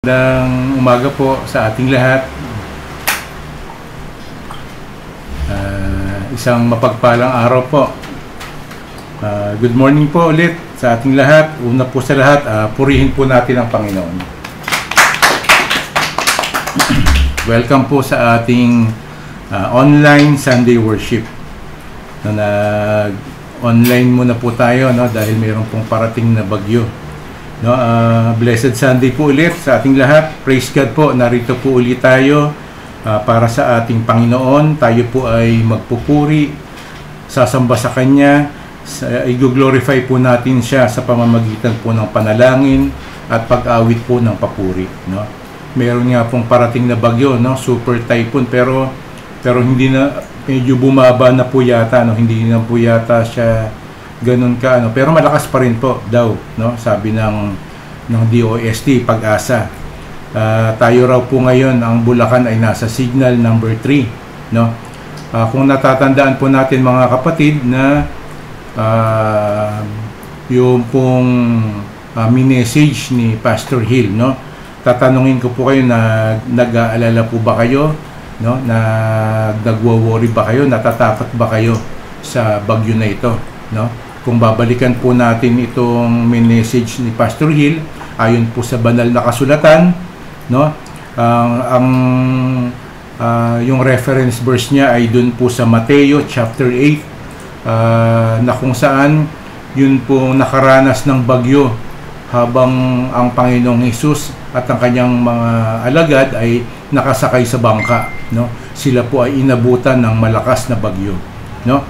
Magandang umaga po sa ating lahat. Isang mapagpalang araw po. Good morning po ulit sa ating lahat. Una po sa lahat, purihin po natin ang Panginoon. Welcome po sa ating online Sunday worship. Online muna po tayo, no, dahil mayroon pong parating na bagyo. No, blessed Sunday po ulit sa ating lahat. Praise God po, narito po ulit tayo para sa ating Panginoon. Tayo po ay magpupuri, sasamba sa Kanya, i-glorify po natin Siya sa pamamagitan po ng panalangin at pag-awit po ng papuri. No? Meron nga pong parating na bagyo, no? Super typhoon, pero hindi na, medyo bumaba na po yata, no? Hindi na po yata siya ganun ka, ano, pero malakas pa rin po daw, no, sabi ng DOST Pag-asa. Tayo raw po ngayon, ang Bulacan ay nasa signal number 3, no. Kung natatandaan po natin mga kapatid na yung pong message ni Pastor Hill, no, tatanungin ko po kayo na nag-aalala po ba kayo, no, na nagwo-worry ba kayo, natatakot ba kayo sa bagyo na ito, no? Kung babalikan po natin itong message ni Pastor Hill, ayon po sa banal na kasulatan, no? Yung reference verse niya ay dun po sa Mateo chapter 8, na kung saan yun po nakaranas ng bagyo habang ang Panginoong Hesus at ang kanyang mga alagad ay nakasakay sa bangka, no? Sila po ay inabutan ng malakas na bagyo, no?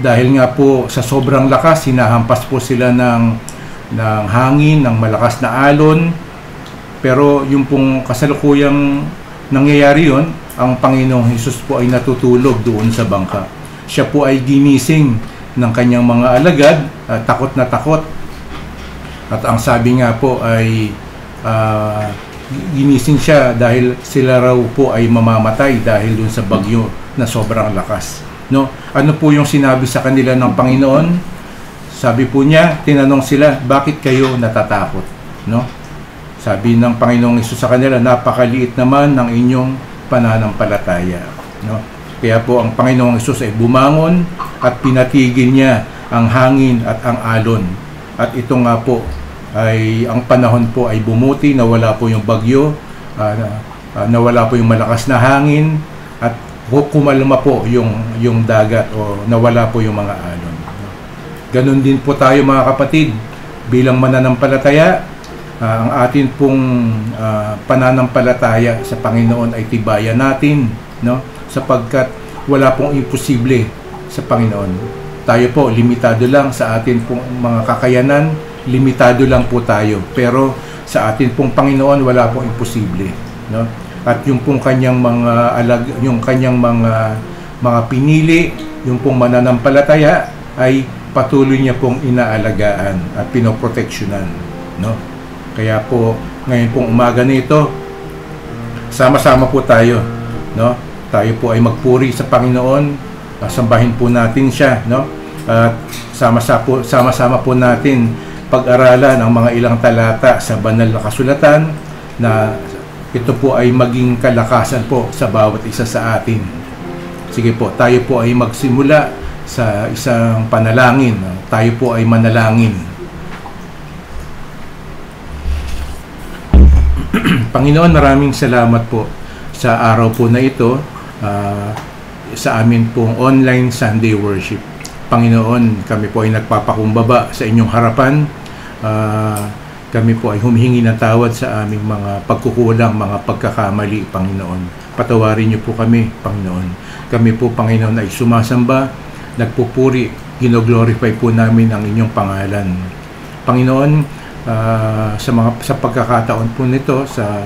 Dahil nga po sa sobrang lakas, hinahampas po sila ng hangin, ng malakas na alon. Pero yung pong kasalukuyang nangyayari yon, ang Panginoong Hesus po ay natutulog doon sa bangka. Siya po ay ginising ng kanyang mga alagad, takot na takot. At ang sabi nga po ay ginising siya dahil sila raw po ay mamamatay dahil doon sa bagyo na sobrang lakas. No, ano po yung sinabi sa kanila ng Panginoon? Sabi po niya, tinanong sila, bakit kayo natatakot? No? Sabi ng Panginoong Hesus sa kanila, napakaliit naman ng inyong pananampalataya. No? Kaya po ang Panginoong Hesus ay bumangon at pinatigil niya ang hangin at ang alon. At ito nga po ay ang panahon po ay bumuti, nawala po yung bagyo, nawala po yung malakas na hangin, at kumalma po yung dagat o nawala po yung mga alon. Ganon din po tayo mga kapatid, bilang mananampalataya, ang atin pong pananampalataya sa Panginoon ay tibayan natin, no? Sapagkat wala pong imposible sa Panginoon. Tayo po, limitado lang sa atin pong mga kakayanan, limitado lang po tayo. Pero sa atin pong Panginoon, wala pong imposible, no? At yung pong kanyang yung kanyang mga pinili, yung pong mananampalataya ay patuloy niya pong inaalagaan at pinoproteksyonan, no? Kaya po ngayon pong umaga nito, sama-sama po tayo, no? Tayo po ay magpuri sa Panginoon, sambahin po natin siya, no? At sama-sama po natin pag-aralan ang mga ilang talata sa banal na kasulatan na ito po ay maging kalakasan po sa bawat isa sa atin. Sige po, tayo po ay magsimula sa isang panalangin. Tayo po ay manalangin. Panginoon, maraming salamat po sa araw po na ito, sa amin pong online Sunday worship. Panginoon, kami po ay nagpapakumbaba sa inyong harapan. Kami po ay humihingi ng tawad sa aming mga pagkukulang, mga pagkakamali, Panginoon. Patawarin niyo po kami, Panginoon. Kami po, Panginoon, ay sumasamba, nagpupuri, ginoglorify po namin ang inyong pangalan. Panginoon, sa pagkakataon po nito, sa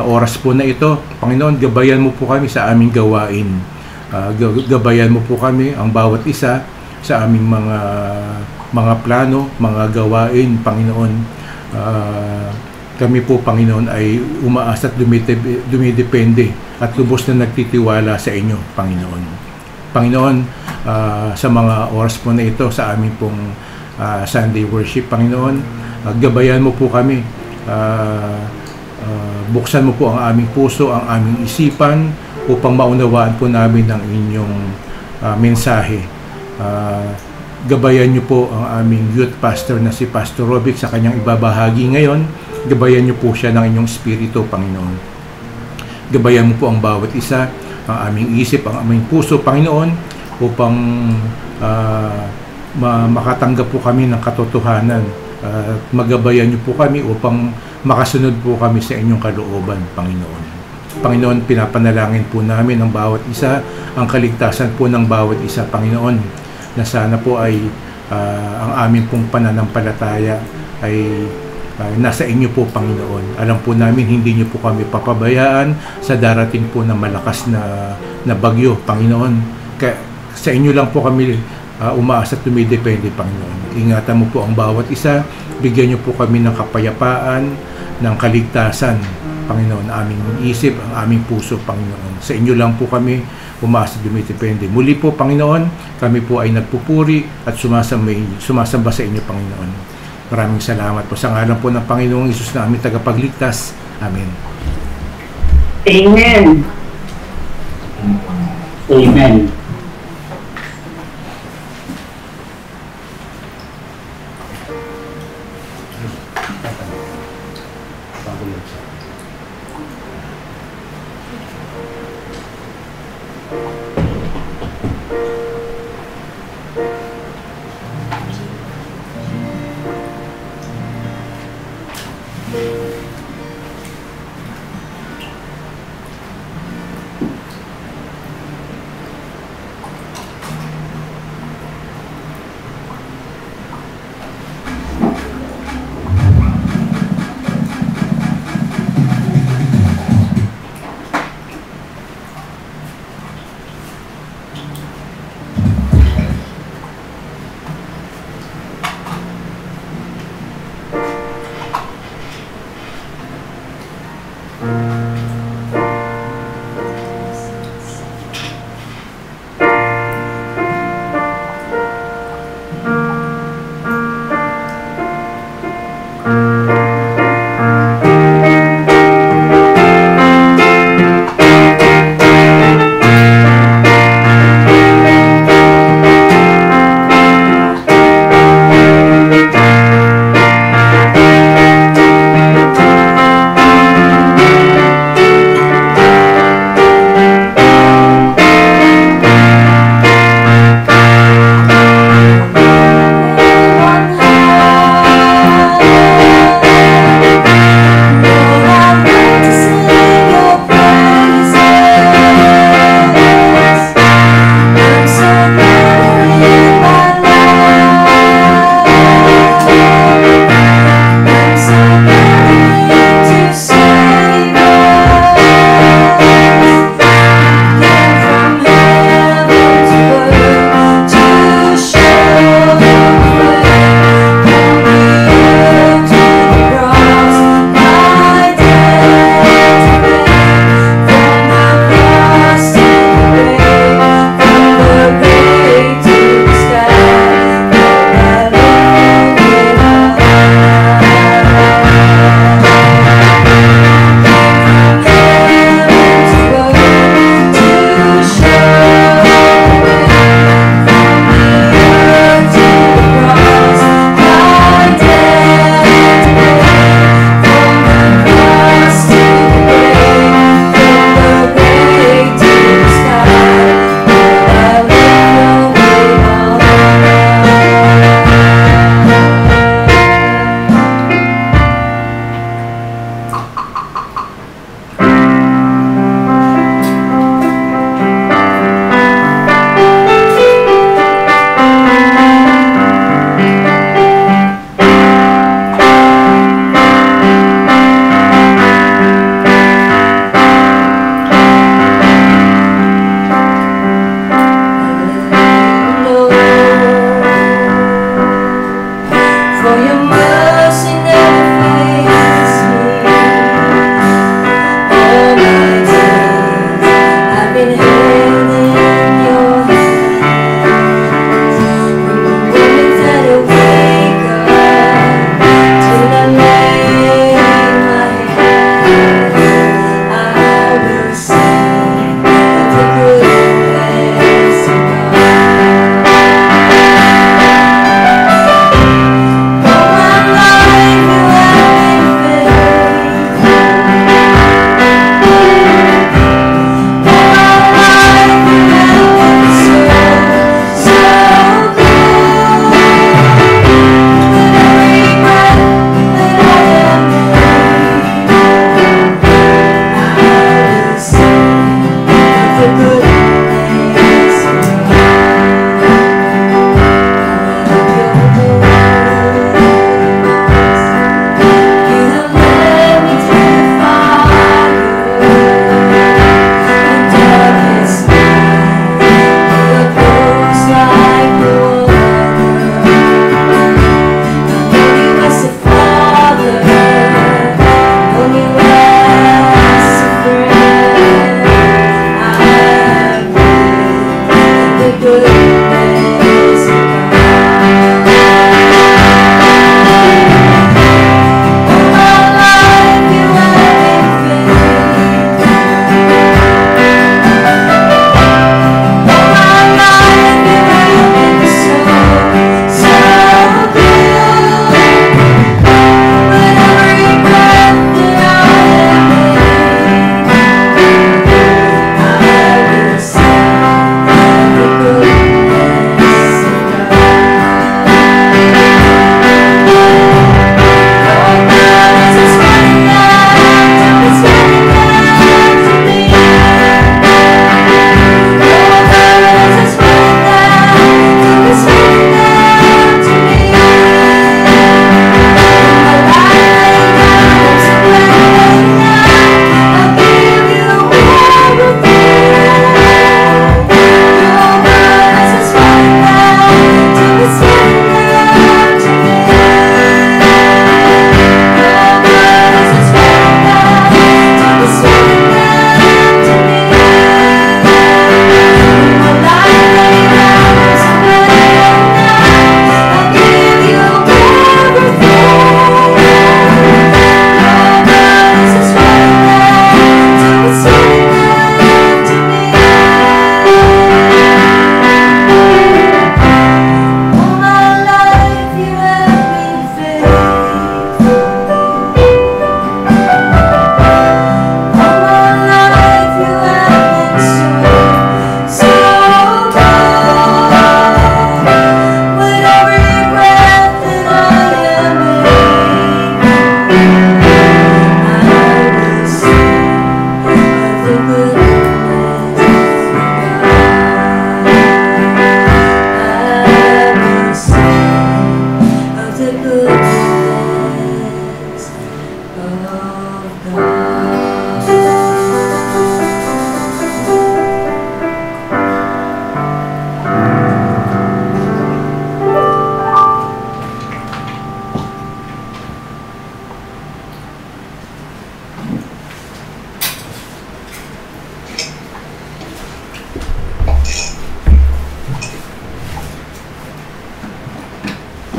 oras po na ito, Panginoon, gabayan mo po kami sa aming gawain. Gabayan mo po kami, ang bawat isa, sa aming mga plano, mga gawain, Panginoon. Kami po, Panginoon, ay umaasa at dumidepende at lubos na nagtitiwala sa inyo, Panginoon. Panginoon, sa mga oras po na ito, sa aming pong Sunday worship, Panginoon, gabayan mo po kami buksan mo po ang aming puso, ang aming isipan upang maunawaan po namin ang inyong mensahe. Gabayan niyo po ang aming youth pastor na si Pastor Robic sa kanyang ibabahagi ngayon. Gabayan niyo po siya ng inyong espiritu, Panginoon. Gabayan mo po ang bawat isa, ang aming isip, ang aming puso, Panginoon, upang makatanggap po kami ng katotohanan. Magabayan niyo po kami upang makasunod po kami sa inyong kalooban, Panginoon. Panginoon, pinapanalangin po namin ang bawat isa, ang kaligtasan po ng bawat isa, Panginoon, na sana po ay ang aming pong pananampalataya ay nasa inyo po, Panginoon. Alam po namin, hindi niyo po kami papabayaan sa darating po na malakas na bagyo, Panginoon. Kaya sa inyo lang po kami umaasa at tumidepende, Panginoon. Ingatan mo po ang bawat isa, bigyan niyo po kami ng kapayapaan, ng kaligtasan, Panginoon, aming isip, ang aming puso, Panginoon. Sa inyo lang po kami umaasa at dumidepende. Muli po, Panginoon, kami po ay nagpupuri at sumasamba sa inyo, Panginoon. Maraming salamat po sa ngalan po ng Panginoong Hesus na aming tagapagligtas. Amen. Amen. Amen.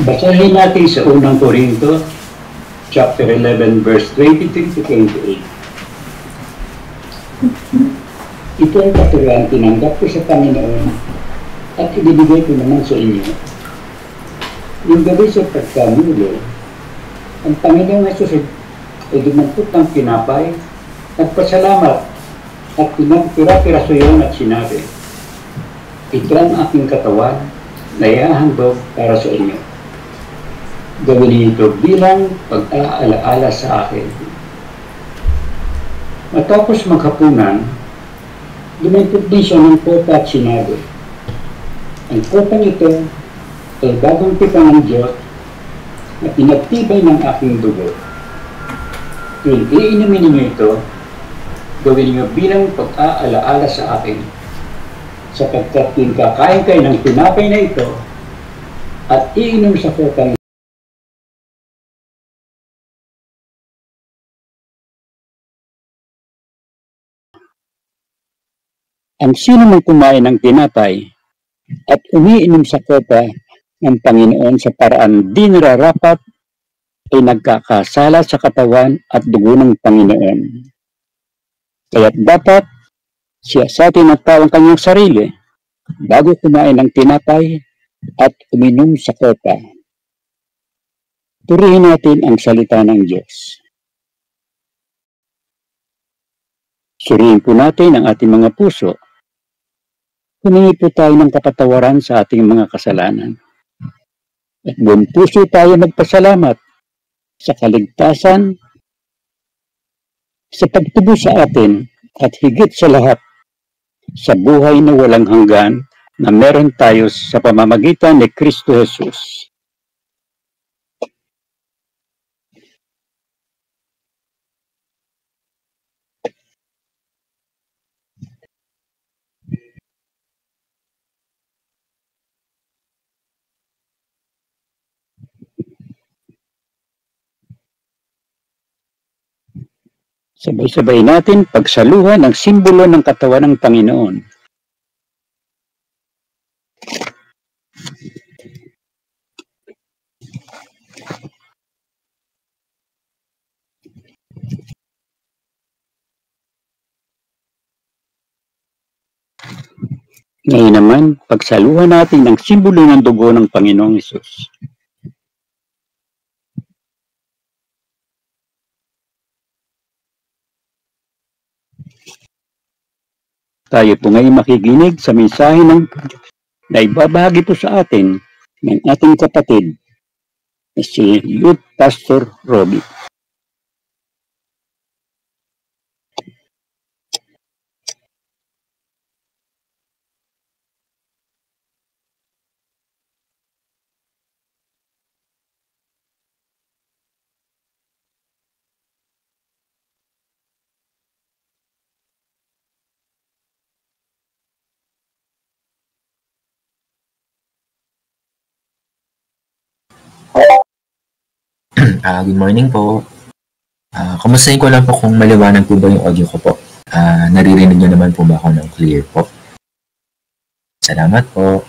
Basahin natin sa unang Korinto, chapter 11, verse 23 to 28. Ito ang katuruan tinanggap ko sa Panginoon at ibibigay ko naman sa inyo. Yung gabi sa pagkamulo, ang Panginoong Jesus ay dumampot ng tinapay, nagpasalamat at pinagpira-piraso yun at sinabi, ito ang aking katawan na iahandog para sa inyo. Gawin niyo ito bilang pag-aalaala sa akin. Matapos maghapunan, dumampot din siya ng kopa at sinabi, ang kopang ito ay bagong tipang ng Diyos na pinagtibay ng aking dugo. Kung iinumin niyo ito, gawin niyo bilang pag-aalaala sa akin, sapagkat kung kakain kayo ng tinapay na ito at iinom sa kopang ang sino mang kumain ng tinapay at umiinom sa kopa ng Panginoon sa paraan di nararapat ay nagkakasala sa katawan at dugo ng Panginoon. Kaya't dapat siyasatin ng tao ang kanyang sarili bago kumain ng tinapay at uminom sa kopa. Purihin natin ang salita ng Diyos. Suriin po natin ang ating mga puso. Humingi po tayo ng kapatawaran sa ating mga kasalanan. At buong puso tayo magpasalamat sa kaligtasan, sa pagtubo sa atin, at higit sa lahat, sa buhay na walang hanggan na meron tayo sa pamamagitan ni Kristo Jesus. Sabay-sabay natin pagsaluhan ang simbolo ng katawan ng Panginoon. Ngayon naman, pagsaluhan natin ang simbolo ng dugo ng Panginoong Hesus. Tayo po ngayon makikinig sa mensahe na ibabahagi po sa atin ng ating kapatid na si Youth Pastor Robbie. Good morning po. Kamustahin ko lang po kung maliwanag po ba yung audio ko po. Naririnig nyo naman po ba ako ng clear po? Salamat po.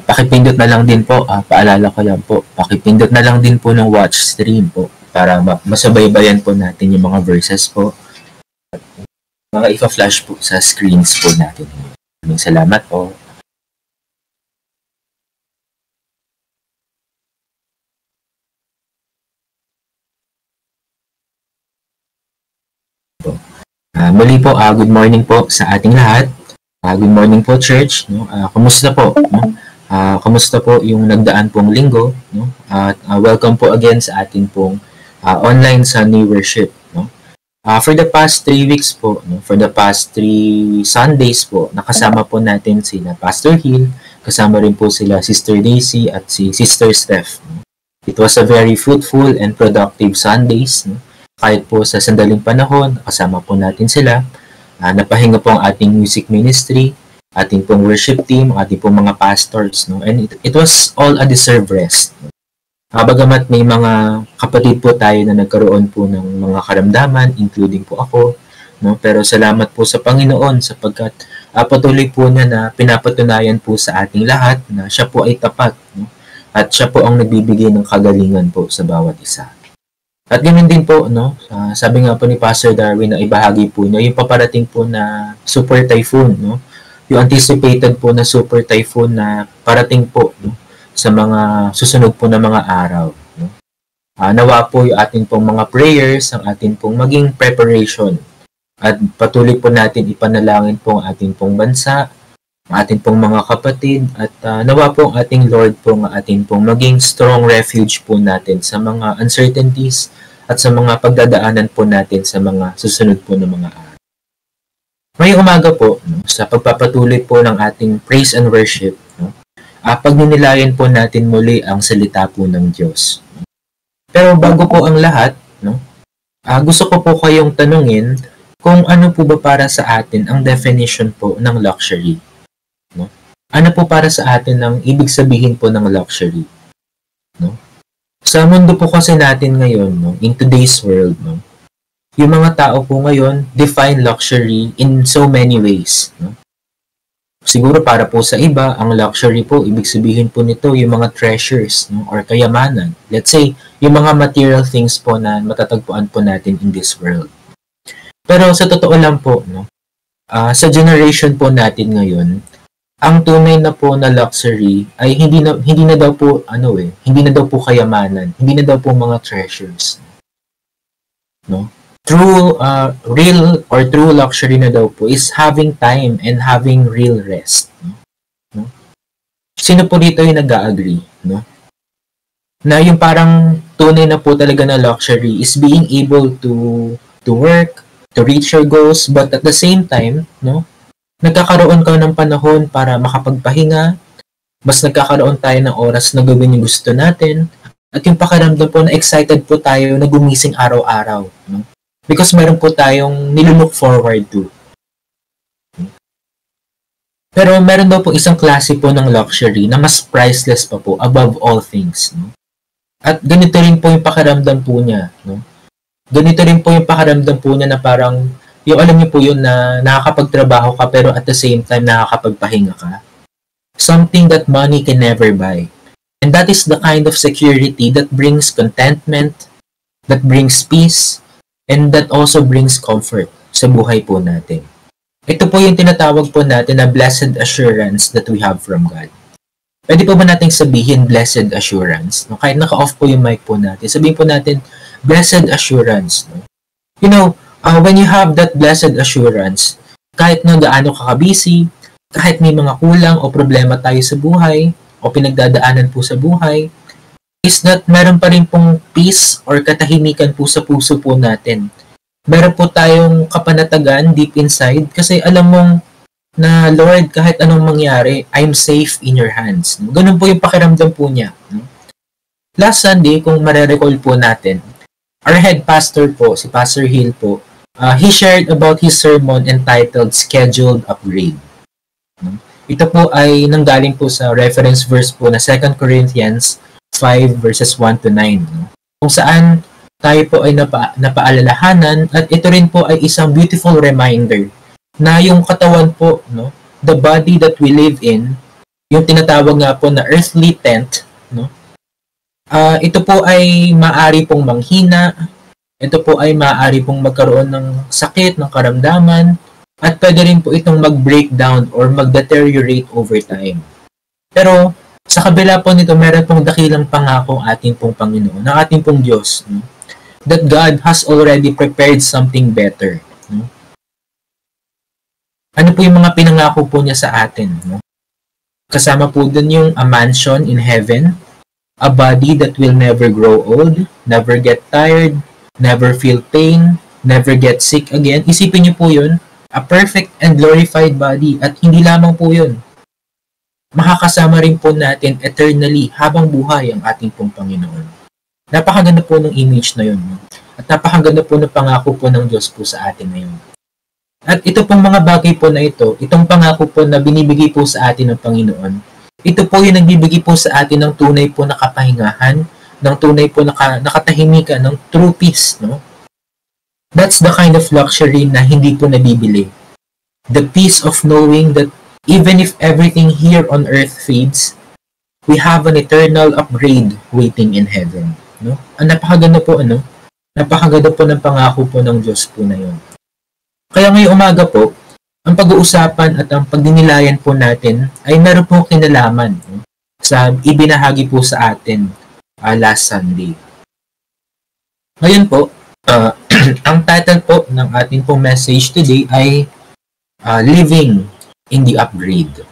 Pakipindot na lang din po, paalala ko lang po, pakipindot na lang din po ng watch stream po para masabaybayan po natin yung mga verses po. Mga ipa-flash po sa screens po natin. Maraming salamat po. Muli po, good morning po sa ating lahat. Good morning po, church. No? Kumusta po? No? Kumusta po yung nagdaan pong linggo? No? Welcome po again sa ating pong online Sunday worship. No? For the past 3 weeks po, no? For the past 3 Sundays po, nakasama po natin sila Pastor Hill, kasama rin po sila Sister Daisy at si Sister Steph. No? It was a very fruitful and productive Sundays. No? kahit po sa sandaling panahon, kasama po natin sila. Napahinga po ang ating music ministry, ating pong worship team, ating pong mga pastors, no? And it was all a deserved rest. Bagamat may mga kapatid po tayo na nagkaroon po ng mga karamdaman, including po ako, no? Pero salamat po sa Panginoon sapagkat patuloy po niya na pinapatunayan po sa ating lahat na siya po ay tapat, no? At siya po ang nagbibigay ng kagalingan po sa bawat isa. At ganun din po, no? Sabi nga po ni Pastor Darwin na ibahagi po niya yung paparating po na super typhoon, no? Yung anticipated po na super typhoon na parating po, no? Sa mga susunod po na mga araw, no? Nawa po yung ating pong mga prayers, ang ating pong maging preparation. At patuloy po natin ipanalangin po ang ating pong bansa, ang ating pong mga kapatid, at nawa po ang ating Lord po ang ating pong maging strong refuge po natin sa mga uncertainties at sa mga pagdadaanan po natin sa mga susunod po na mga araw. Ngayong umaga po, no, sa pagpapatuloy po ng ating praise and worship, no, pagninilayan po natin muli ang salita po ng Diyos. Pero bago po ang lahat, no, gusto ko po kayong tanungin kung ano po ba para sa atin ang definition po ng luxury. No? Ano po para sa atin ang ibig sabihin po ng luxury? No? Sa mundo po kasi natin ngayon, no, in today's world, no, yung mga tao po ngayon define luxury in so many ways. No? Siguro para po sa iba, ang luxury po, ibig sabihin po nito yung mga treasures, no, or kayamanan. Let's say, yung mga material things po na matatagpuan po natin in this world. Pero sa totoo lang po, no, sa generation po natin ngayon, ang tunay na po na luxury ay hindi na daw po hindi na daw po kayamanan, hindi na daw po mga treasures. No? True real or true luxury na daw po is having time and having real rest. No? Sino po dito yung nag-agree, no? Na yung parang tunay na po talaga na luxury is being able to work, to reach your goals, but at the same time, no, nagkakaroon ka ng panahon para makapagpahinga, mas nagkakaroon tayo ng oras na gawin yung gusto natin, at yung pakiramdam po na excited po tayo na gumising araw-araw, no? Because meron po tayong nilook forward to. Pero meron daw po isang klase po ng luxury na mas priceless pa po above all things, no? At ganito rin po yung pakiramdam po niya, no? Ganito rin po yung pakiramdam po niya na parang yung alam niyo po yun na nakakapagtrabaho ka pero at the same time nakakapagpahinga ka. Something that money can never buy. And that is the kind of security that brings contentment, that brings peace, and that also brings comfort sa buhay po natin. Ito po yung tinatawag po natin na blessed assurance that we have from God. Pwede po ba natin sabihin blessed assurance? No? Kahit naka-off po yung mic po natin, sabihin po natin blessed assurance. No? You know, when you have that blessed assurance, kahit na gaano ka busy, kahit may mga kulang o problema tayo sa buhay, o pinagdadaanan po sa buhay, is that meron pa rin pong peace or katahimikan po sa puso po natin. Meron po tayong kapanatagan deep inside kasi alam mong na Lord, kahit anong mangyari, I'm safe in your hands. Ganun po yung pakiramdam po niya. Last Sunday, kung marirecall po natin, our head pastor po, si Pastor Hill po, he shared about his sermon entitled Scheduled Upgrade. Ito po ay nanggaling po sa reference verse po na 2 Corinthians 5 verses 1 to 9. Kung saan tayo po ay napaalalahanan at ito rin po ay isang beautiful reminder na yung katawan po, no, the body that we live in, yung tinatawag nga po na earthly tent, no, ito po ay maaari pong manghina, ito po ay maaari pong magkaroon ng sakit, ng karamdaman, at pwede rin po itong mag-breakdown or mag-deteriorate over time. Pero sa kabila po nito, meron pong dakilang pangako ating pong Panginoon, ng ating pong Diyos, no? That God has already prepared something better. No? Ano po yung mga pinangako po niya sa atin? No? Kasama po dun yung a mansion in heaven, a body that will never grow old, never get tired, never feel pain, never get sick again. Isipin niyo po yun, a perfect and glorified body, at hindi lamang po yun. Makakasama rin po natin eternally habang buhay ang ating pong Panginoon. Napakaganda po ng image na yun. No? At napakaganda po ng pangako po ng Diyos po sa atin ngayon. At ito pong mga bagay po na ito, itong pangako po na binibigay po sa atin ng Panginoon, ito po yung nagbibigay po sa atin ng tunay po na kapahingahan, ng tunay po na nakatahimikan, ng true peace, no? That's the kind of luxury na hindi po nabibili. The peace of knowing that even if everything here on earth fades, we have an eternal upgrade waiting in heaven, no? Ang napakaganda po, napakaganda po ng pangako po ng Diyos po na yun. Kaya ngayong umaga po, ang pag-uusapan at ang pagdinilayan po natin ay meron pong kinalaman sa ibinahagi po sa atin last Sunday. Ngayon po, ang title po ng ating pong message today ay Living in the Upgrade.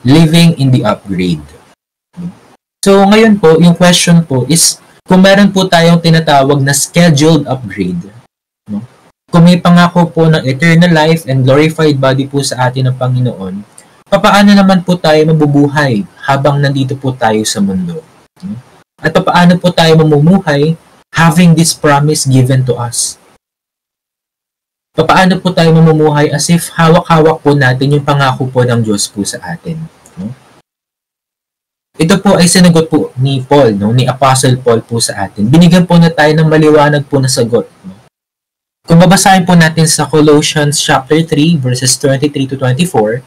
Living in the Upgrade. So ngayon po, yung question po is kung meron po tayong tinatawag na scheduled upgrade, no? Kung may pangako po ng eternal life and glorified body po sa atin ng Panginoon, papaano naman po tayo mabubuhay habang nandito po tayo sa mundo? At papaano po tayo mamumuhay having this promise given to us? Papaano po tayo mamumuhay as if hawak-hawak po natin yung pangako po ng Diyos po sa atin? Ito po ay sinagot po ni Paul, ni Apostle Paul po sa atin. Binigyan po na tayo ng maliwanag po na sagot. Kung babasahin po natin sa Colossians chapter 3 verses 23 to 24,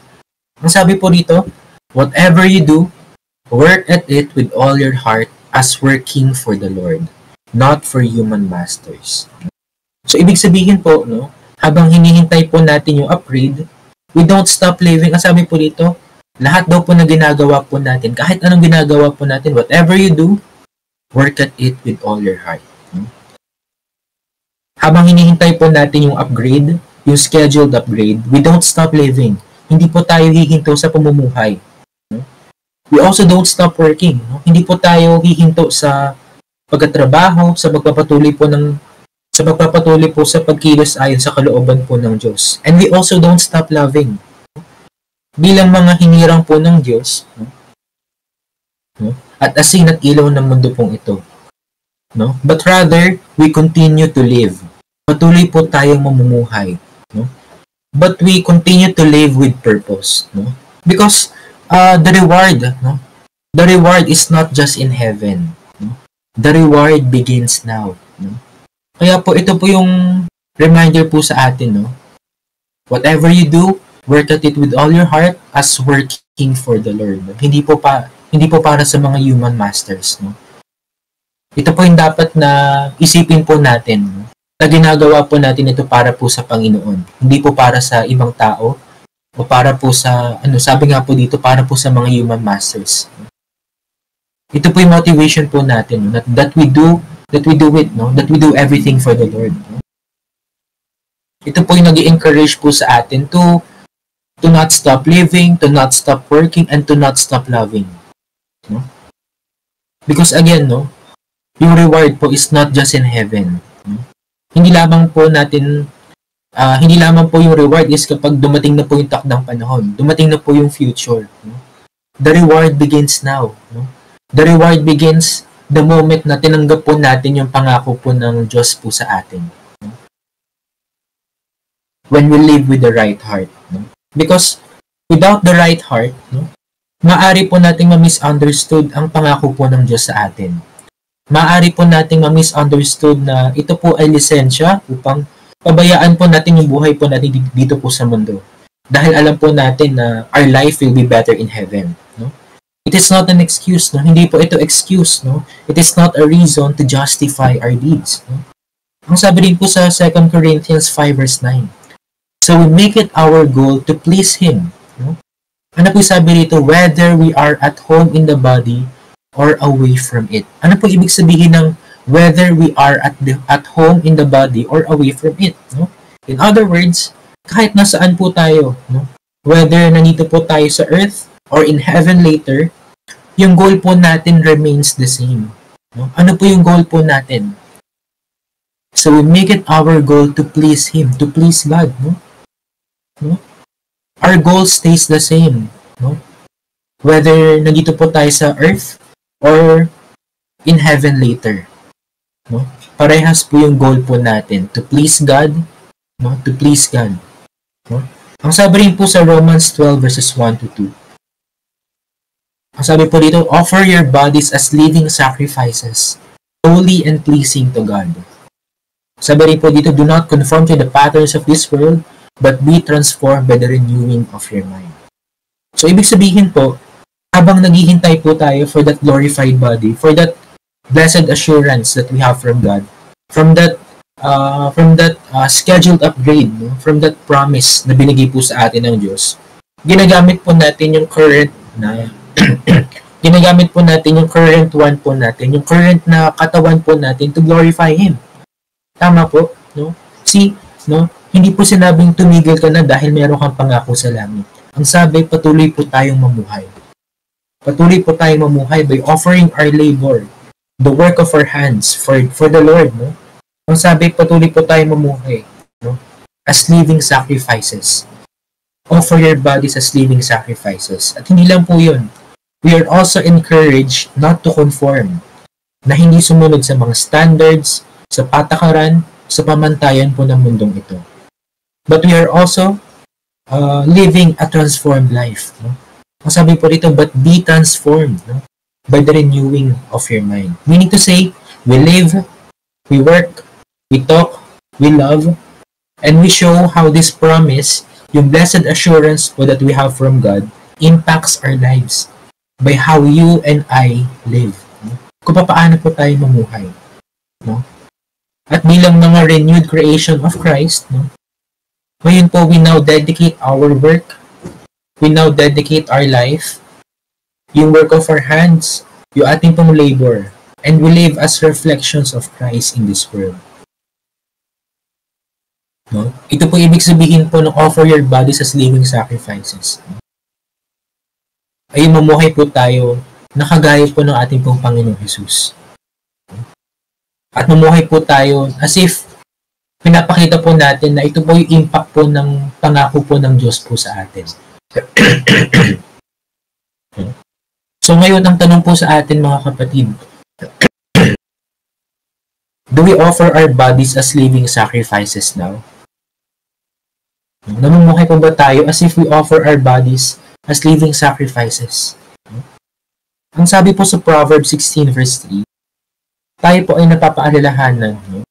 ang sabi po dito, whatever you do, work at it with all your heart as working for the Lord, not for human masters. So ibig sabihin po, habang hinihintay po natin yung upgrade, we don't stop living. Ang sabi po dito, lahat daw po na ginagawa po natin, kahit anong ginagawa po natin, whatever you do, work at it with all your heart. Habang hinihintay po natin yung upgrade, yung scheduled upgrade, we don't stop living. Hindi po tayo hihinto sa pamumuhay. We also don't stop working. Hindi po tayo hihinto sa pagtatrabaho, sa pagpapatuloy po sa pagkilos ayon sa kalooban po ng Diyos. And we also don't stop loving. Bilang mga hinirang po ng Diyos, at asin at ilaw ng mundo pong ito. But rather, we continue to live. Patuloy po tayong mamumuhay. But we continue to live with purpose. Because the reward is not just in heaven. The reward begins now. Kaya po ito po yung reminder po sa atin. Whatever you do, work at it with all your heart as working for the Lord. Hindi po para sa mga human masters. Ito po yung dapat na isipin po natin, na ginagawa po natin ito para po sa Panginoon. Hindi po para sa ibang tao o para po sa, sabi nga po dito, para po sa mga human masters. Ito po yung motivation po natin, that we do everything for the Lord. Ito po yung nag-i-encourage po sa atin to not stop living, to not stop working, and to not stop loving. Because again, yung reward po is not just in heaven. Hindi lamang po yung reward is kapag dumating na po yung takdang panahon. Dumating na po yung future. The reward begins now. The reward begins the moment na tinanggap po natin yung pangako po ng Diyos po sa atin. When we live with the right heart. Because without the right heart, maaari po nating ma-misunderstood ang pangako po ng Diyos sa atin. Maaari po nating ma-misunderstood na ito po ay lisensya upang pabayaan po natin yung buhay po natin dito po sa mundo. Dahil alam po natin na our life will be better in heaven. It is not an excuse. Hindi po ito excuse. It is not a reason to justify our deeds. Ang sabi rin po sa 2 Corinthians 5 verse 9. So we make it our goal to please Him. Ano po sabi rito? Whether we are at home in the body or away from it. Ano po ibig sabihin ng whether we are at home in the body or away from it? In other words, kahit nasaan po tayo, whether nandito po tayo sa earth or in heaven later, yung goal po natin remains the same. Ano po yung goal po natin? So we make it our goal to please Him, to please God. Our goal stays the same. Whether nandito po tayo sa earth or in heaven later. parehas po yung goal po natin, to please God, no? To please God. No? Ang sabi rin po sa Romans 12 verses 1 to 2. Ang sabi po dito, offer your bodies as living sacrifices, holy and pleasing to God. Sabi rin po dito, do not conform to the patterns of this world, but be transformed by the renewing of your mind. So, ibig sabihin po, habang naghihintay po tayo for that glorified body, for that blessed assurance that we have from God, from that scheduled upgrade, no? From that promise na binigay po sa atin ng Diyos, ginagamit po natin yung current na ginagamit po natin yung current one po natin, yung current na katawan po natin to glorify Him. Tama po, no? See, no? Hindi po sinabing tumigil ka na dahil meron kang pangako sa langit. Ang sabi, patuloy po tayong mamuhay. Patuloy po tayong mamuhay by offering our labor, the work of our hands for the Lord, no? Ang sabi, patuloy po tayong mamuhay, no? As living sacrifices. Offer your bodies as living sacrifices. At hindi lang po yun. We are also encouraged not to conform, na hindi sumunod sa mga standards, sa patakaran, sa pamantayan po ng mundong ito. But we are also living a transformed life. No? Ang sabi po dito, but be transformed, no? By the renewing of your mind. Meaning to say, we live, we work, we talk, we love, and we show how this promise, yung blessed assurance po that we have from God, impacts our lives by how you and I live. No? Kung paano po tayo mamuhay. No? At bilang mga renewed creation of Christ, no? Ngayon po, we now dedicate our work, we now dedicate our life, yung work of our hands, yung ating pong labor, and we live as reflections of Christ in this world. No? Ito po ibig sabihin po ng offer your bodies as living sacrifices. Ay mamuhay po tayo nakagaya po ng ating pong Panginoong Jesus. At mamuhay po tayo as if pinapakita po natin na ito po yung impact po ng pangako po ng Diyos po sa atin. So ngayon, ang tanong po sa atin mga kapatid, do we offer our bodies as living sacrifices now? Namumuhay po ba tayo as if we offer our bodies as living sacrifices? Ang sabi po sa Proverbs 16 verse 3, tayo po ay napapaalalahanan, no?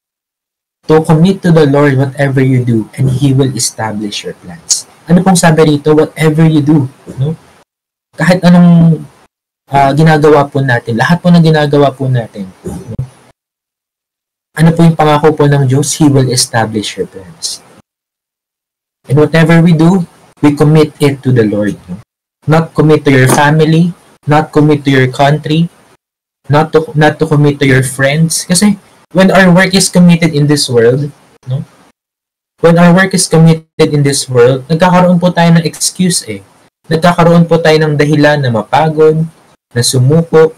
To commit to the Lord whatever you do and He will establish your plans. Ano pong sabi rito? Whatever you do, no? Kahit anong ginagawa po natin, lahat po ng ginagawa po natin, no? Ano po yung pangako po ng Diyos? He will establish your plans. And whatever we do, we commit it to the Lord. No? Not commit to your family, not commit to your country, not to commit to your friends. Kasi when our work is committed in this world, no? When our work is committed in this world, nagkakaroon po tayo ng excuse eh. Nagkakaroon po tayo ng dahilan na mapagod, na sumuko,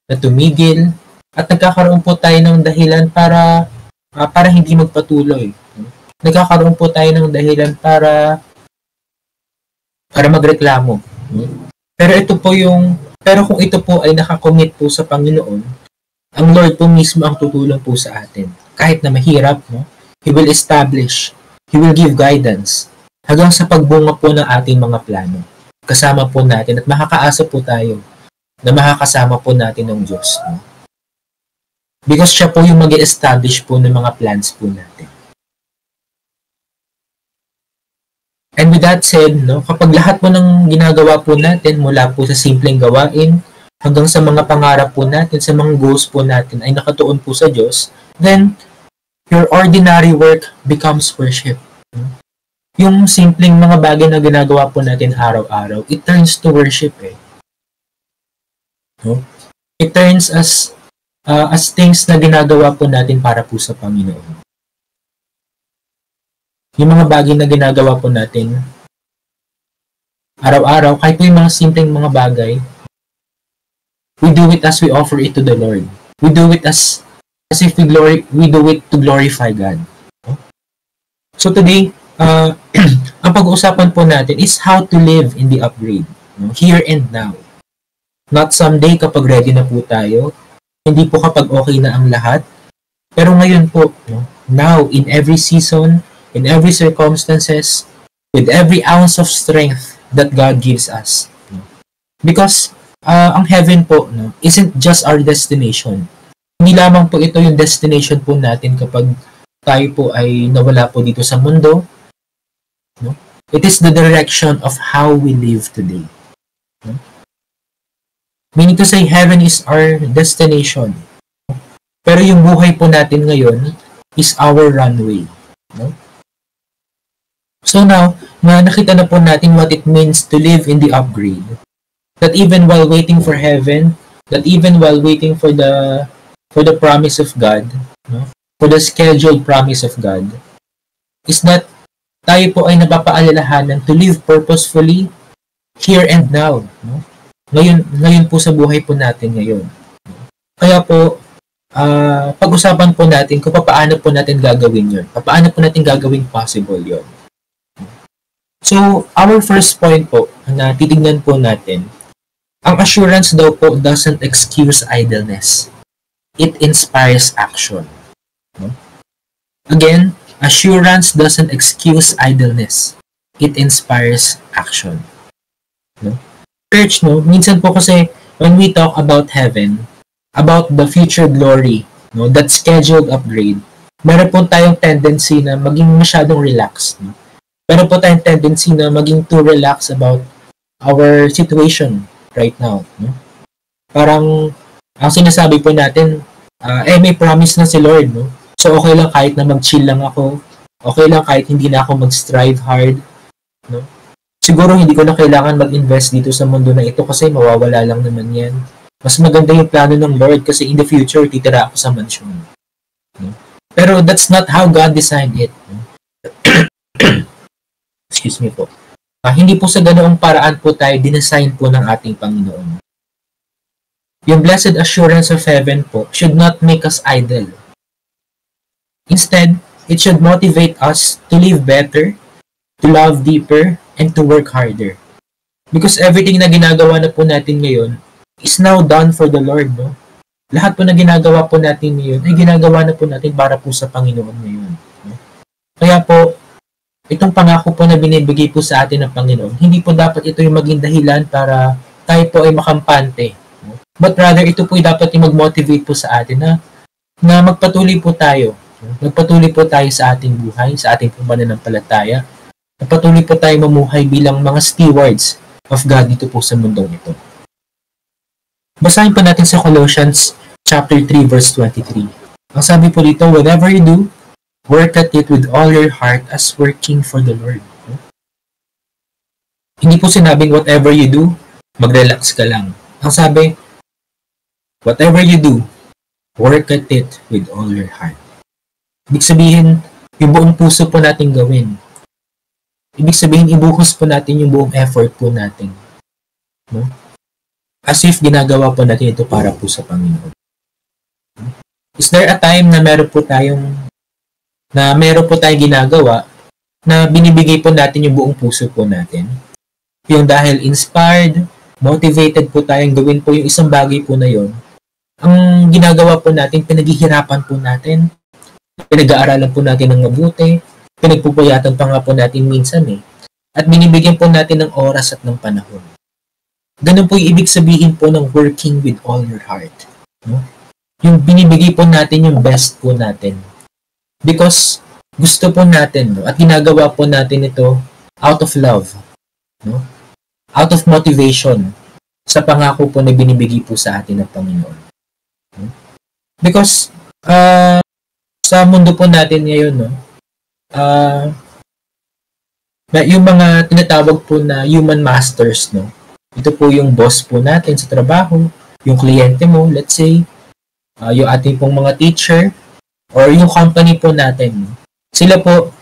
na tumigil, at nagkakaroon po tayo ng dahilan para hindi magpatuloy. Nagkakaroon po tayo ng dahilan para magreklamo. Pero kung ito po ay nakakommit po sa Panginoon, ang Lord po mismo ang tutulong po sa atin. Kahit na mahirap, no? He will establish, He will give guidance hanggang sa pagbunga po ng ating mga plano. Kasama po natin at makakaasa po tayo na makakasama po natin ng Diyos. No? Because siya po yung mag-establish po ng mga plans po natin. And with that said, no, kapag lahat po ng ginagawa po natin mula po sa simpleng gawain hanggang sa mga pangarap po natin, sa mga goals po natin ay nakatuon po sa Diyos, then your ordinary work becomes worship. Yung simpleng mga bagay na ginagawa po natin araw-araw, it turns to worship eh. No? It turns as things na ginagawa po natin para po sa Panginoon. Yung mga bagay na ginagawa po natin araw-araw, kahit po yung mga simpleng mga bagay, we do it as we offer it to the Lord. We do it as if we do it to glorify God. So today, ang pag-uusapan po natin is how to live in the upgrade. Here and now. Not someday kapag ready na po tayo. Hindi po kapag okay na ang lahat. Pero ngayon po, no, now, in every season, in every circumstances, with every ounce of strength that God gives us. No? Because ang heaven po, no, isn't just our destination. Hindi lamang po ito yung destination po natin kapag tayo po ay nawala po dito sa mundo. No? It is the direction of how we live today. No? Meaning to say, heaven is our destination. Pero yung buhay po natin ngayon is our runway. No? So now, nakita na po natin what it means to live in the upgrade. That even while waiting for heaven, that even while waiting for the promise of God, no? For the scheduled promise of God, is that tayo po ay napapaalalahanan to live purposefully here and now. No? Ngayon po sa buhay po natin ngayon. Kaya po, pag-usapan po natin kung paano po natin gagawin yun. Paano po natin gagawin possible yun. So, our first point po na titignan po natin, ang assurance daw po doesn't excuse idleness. It inspires action. No? Again, assurance doesn't excuse idleness. It inspires action. No? Church, no? Minsan po kasi when we talk about heaven, about the future glory, no, that scheduled upgrade, meron po tayong tendency na maging masyadong relaxed. No? Meron po tayong tendency na maging too relaxed about our situation right now. No? Parang, ang sinasabi po natin, may promise na si Lord. No? So, okay lang kahit na mag-chill lang ako. Okay lang kahit hindi na ako mag-strive hard. No? Siguro hindi ko na kailangan mag-invest dito sa mundo na ito kasi mawawala lang naman yan. Mas maganda yung plano ng Lord kasi in the future, titira ako sa mansion. No? Pero that's not how God designed it. No? Excuse me po. Hindi po sa ganoong paraan po tayo dinesign po ng ating Panginoon. Yung blessed assurance of heaven po should not make us idle. Instead, it should motivate us to live better, to love deeper, and to work harder. Because everything na ginagawa na po natin ngayon is now done for the Lord. No? Lahat po na ginagawa po natin ngayon ay ginagawa na po natin para po sa Panginoon ngayon. No? Kaya po, itong pangako po na binibigay po sa atin ng Panginoon, hindi po dapat ito yung maging dahilan para tayo po ay makampante. No? But rather, ito po dapat yung mag-motivate po sa atin na magpatuloy po tayo. No? Magpatuloy po tayo sa ating buhay, sa ating pananampalataya. Magpatuloy po tayo mamuhay bilang mga stewards of God dito po sa mundong ito. Basahin po natin sa Colossians chapter 3 verse 23. Ang sabi po dito, whatever you do, work at it with all your heart as working for the Lord. Hindi po sinabing whatever you do, mag-relax ka lang. Ang sabi, whatever you do, work at it with all your heart. Ibig sabihin, yung buong puso po natin gawin. Ibig sabihin, ibuhos po natin yung buong effort po natin. No? As if ginagawa po natin ito para po sa Panginoon. Is there a time na meron po tayong ginagawa na binibigay po natin yung buong puso po natin? Yung dahil inspired, motivated po tayong gawin po yung isang bagay po na yon. Ang ginagawa po natin, pinaghihirapan po natin, pinag-aaralan po natin ng mabuti, pinagpupuyatan pa nga po natin minsan at binibigyan po natin ng oras at ng panahon. Ganun po yung ibig sabihin po ng working with all your heart. No? Yung binibigay po natin yung best po natin. Because gusto po natin, no? At ginagawa po natin ito out of love. No? Out of motivation sa pangako po na binibigay po sa atin ng Panginoon. No? Because sa mundo po natin ngayon, no? Yung mga tinatawag po na human masters, no? Ito po yung boss po natin sa trabaho, yung kliyente mo, let's say, yung ating pong mga teacher, or yung company po natin. No? Sila po,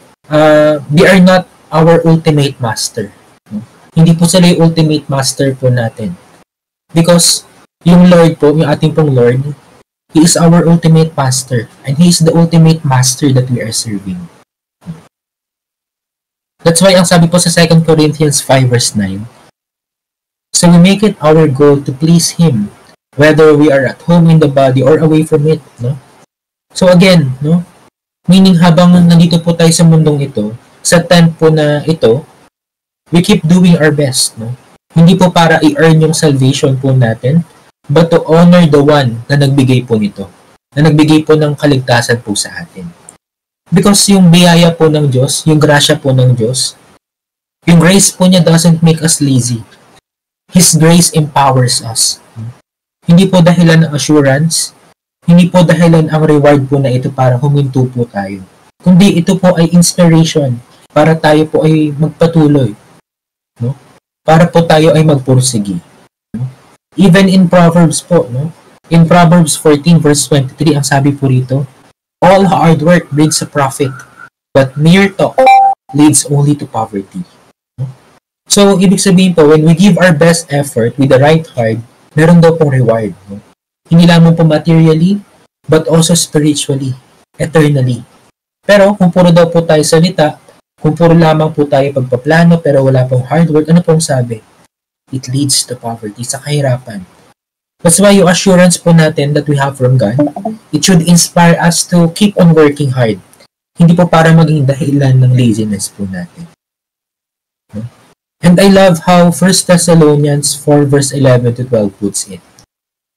they are not our ultimate master. No? Hindi po sila yung ultimate master po natin. Because yung Lord po, yung ating pong Lord, He is our ultimate master, and He is the ultimate master that we are serving. That's why ang sabi po sa 2 Corinthians 5 verse 9, so we make it our goal to please Him, whether we are at home in the body or away from it. No? So again, no? Meaning habang nandito po tayo sa mundong ito, sa tent po na ito, we keep doing our best, no? Hindi po para i-earn yung salvation po natin, but to honor the one na nagbigay po nito, na nagbigay po ng kaligtasan po sa atin. Because yung biyaya po ng Diyos, yung grasya po ng Diyos, yung grace po niya doesn't make us lazy. His grace empowers us. Hindi po dahilan ng assurance, hindi po dahilan ang reward po na ito para huminto po tayo. Kundi ito po ay inspiration para tayo po ay magpatuloy. No? Para po tayo ay magpursigi. No? Even in Proverbs po, no? In Proverbs 14 verse 23, ang sabi po rito, all hard work brings a profit, but mere talk leads only to poverty. No? So, ibig sabihin po, when we give our best effort with the right heart, meron daw pong reward. No? Hindi lamang po materially, but also spiritually, eternally. Pero kung puro daw po tayo salita, kung puro lamang po tayo pagpaplano pero wala pong hard work, ano pong sabi? It leads to poverty, sa kahirapan. That's why yung assurance po natin that we have from God, it should inspire us to keep on working hard. Hindi po para maging dahilan ng laziness po natin. And I love how 1 Thessalonians 4 verse 11 to 12 puts it.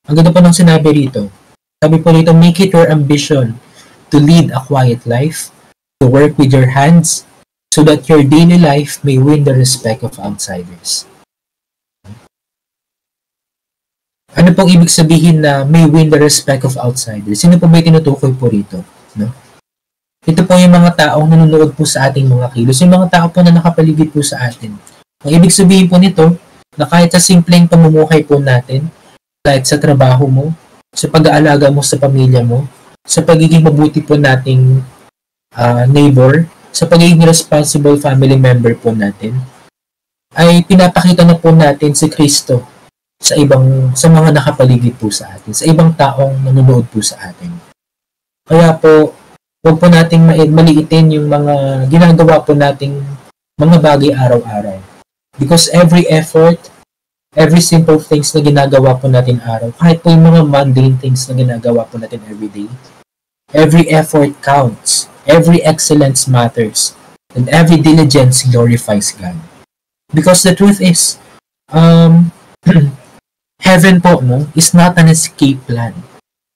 Ang ganda po ng sinabi rito. Sabi po rito, make it your ambition to lead a quiet life, to work with your hands, so that your daily life may win the respect of outsiders. Ano pong ibig sabihin na may win the respect of outsiders? Sino po may tinutukoy po rito? No? Ito po yung mga taong nanonood po sa ating mga kilos, yung mga tao po na nakapaligid po sa atin. Ang ibig sabihin po nito, na kahit sa simpleng pamumuhay po natin, kahit sa trabaho mo, sa pag-aalaga mo sa pamilya mo, sa pagiging mabuti po nating neighbor, sa pagiging responsible family member po natin, ay pinapakita na po natin si Kristo sa mga nakapaligid po sa atin, sa ibang taong nanonood po sa atin. Kaya po, huwag po nating maliitin yung mga ginagawa po nating mga bagay araw-araw. Because every effort, every simple things na ginagawa po natin araw, kahit po yung mga mundane things na ginagawa po natin everyday, every effort counts, every excellence matters, and every diligence glorifies God. Because the truth is, heaven po, no, is not an escape plan.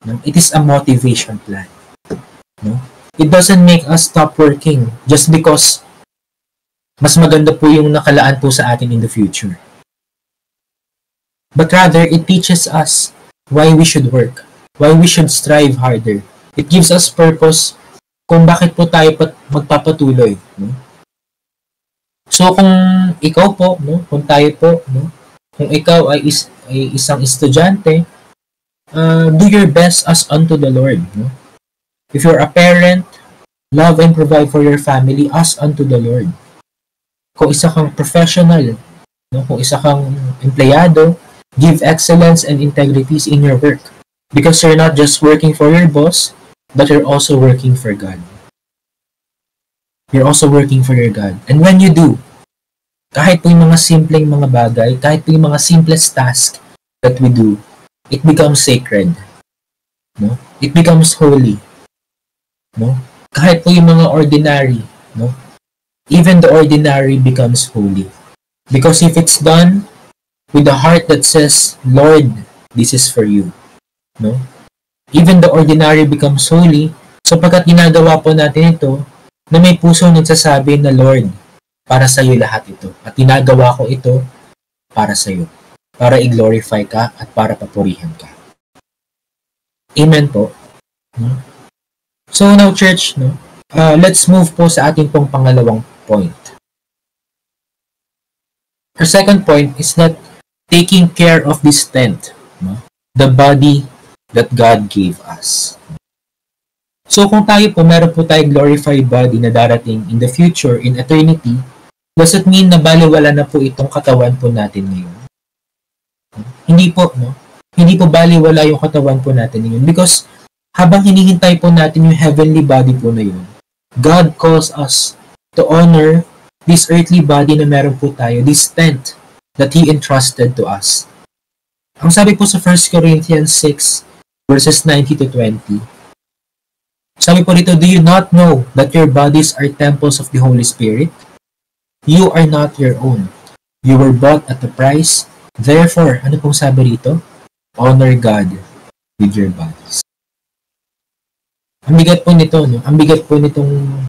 No? It is a motivation plan. No? It doesn't make us stop working just because mas maganda po yung nakalaan po sa atin in the future. But rather, it teaches us why we should work, why we should strive harder. It gives us purpose kung bakit po tayo magpapatuloy. No? So kung ikaw po, no, kung tayo po, no, kung ikaw ay isang estudyante, do your best as unto the Lord. No? If you're a parent, love and provide for your family as unto the Lord. Kung isa kang professional, no, kung isa kang empleyado, give excellence and integrities in your work. Because you're not just working for your boss, but you're also working for God. You're also working for your God. And when you do, kahit po yung mga simpleng mga bagay, kahit po yung mga simplest task that we do, it becomes sacred. No? It becomes holy. No? Kahit po yung mga ordinary, no? Even the ordinary becomes holy. Because if it's done with a heart that says, Lord, this is for you. No? Even the ordinary becomes holy sapagkat ginagawa po natin ito na may pusong nagsasabi na Lord, para sa iyo lahat ito. At ginagawa ko ito para sa iyo. Para i-glorify ka at para papurihan ka. Amen po. No? So now church, no? Let's move po sa ating pong pangalawang point. Our second point is that taking care of this tent, no? The body that God gave us. So kung tayo po, meron po tayong glorified body na darating in the future, in eternity, does it mean na baliwala na po itong katawan po natin ngayon? Hindi po, no? Hindi po baliwala yung katawan po natin ngayon because habang hinihintay po natin yung heavenly body po na yun, God calls us to honor this earthly body na meron po tayo, this tent that He entrusted to us. Ang sabi po sa 1 Corinthians 6, verses 19 to 20, Sabi po dito, do you not know that your bodies are temples of the Holy Spirit? You are not your own. You were bought at a price. Therefore, ano pong sabi dito? Honor God with your bodies. Ang bigat po nito, no? Ang bigat po nitong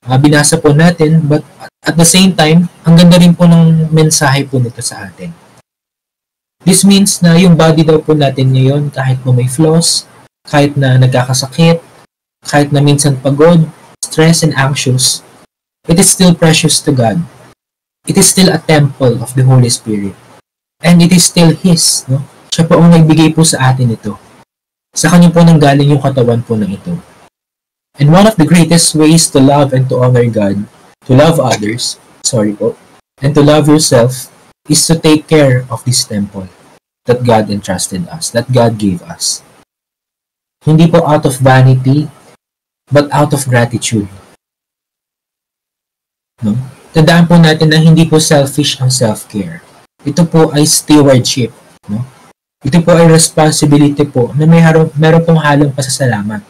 binasa po natin, but at the same time, ang ganda rin po ng mensahe po nito sa atin. This means na yung body daw po natin ngayon, kahit po may flaws, kahit na nagkakasakit, kahit na minsan pagod, stress, and anxious, it is still precious to God. It is still a temple of the Holy Spirit. And it is still His. No? Siya po ang nagbigay po sa atin ito. Sa Kanya po nanggaling yung katawan po ng ito. And one of the greatest ways to love and to honor God, to love others, and to love yourself, is to take care of this temple that God entrusted us, that God gave us. Hindi po out of vanity, but out of gratitude. No? Tandaan po natin na hindi po selfish ang self-care. Ito po ay stewardship. No? Ito po ay responsibility po na meron pong halong pasasalamat.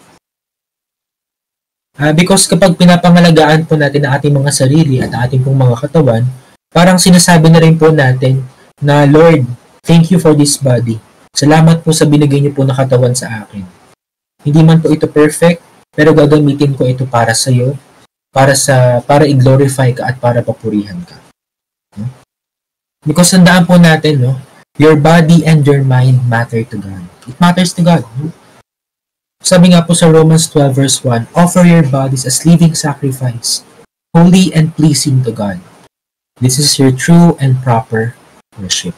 Because kapag pinapangalagaan po natin ang ating mga sarili at ating pong mga katawan, parang sinasabi na rin po natin na, Lord, thank you for this body. Salamat po sa binigay niyo po na katawan sa akin. Hindi man po ito perfect, pero gagamitin ko ito para sa iyo, para i-glorify ka at para papurihan ka. No? Because tandaan po natin, no, your body and your mind matter to God. It matters to God. No? Sabi nga po sa Romans 12 verse 1, offer your bodies as living sacrifice, holy and pleasing to God. This is your true and proper worship.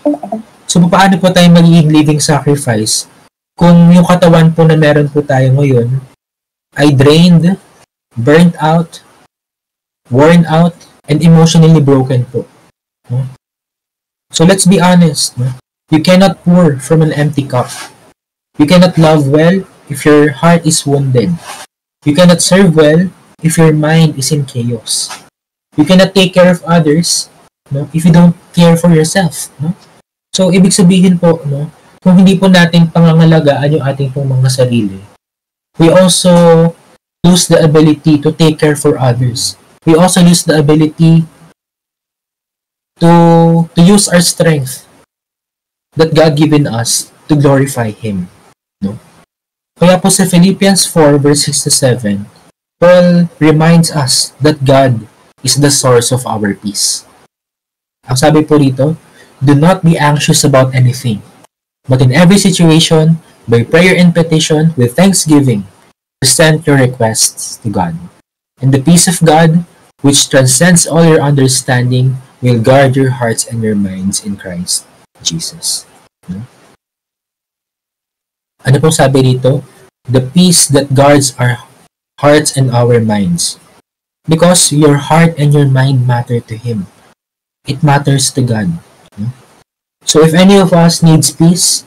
So paano po tayo magiging living sacrifice kung yung katawan po na meron po tayo ngayon ay drained, burnt out, worn out, and emotionally broken po. No? So let's be honest. No? You cannot pour from an empty cup. You cannot love well if your heart is wounded. You cannot serve well if your mind is in chaos. You cannot take care of others, no, if you don't care for yourself. No? So ibig sabihin po, no, kung hindi po natin pangangalagaan yung ating pong mga sarili, we also lose the ability to take care for others. We also lose the ability to use our strength that God given us to glorify Him. No? Kaya po sa Philippians 4 verse 6 to 7, Paul reminds us that God is the source of our peace. Ang sabi po rito, do not be anxious about anything, but in every situation, by prayer and petition, with thanksgiving, present your requests to God. And the peace of God, which transcends all your understanding, will guard your hearts and your minds in Christ Jesus. No? Ano pong sabi dito? The peace that guards our hearts and our minds. Because your heart and your mind matter to Him. It matters to God. No? So if any of us needs peace,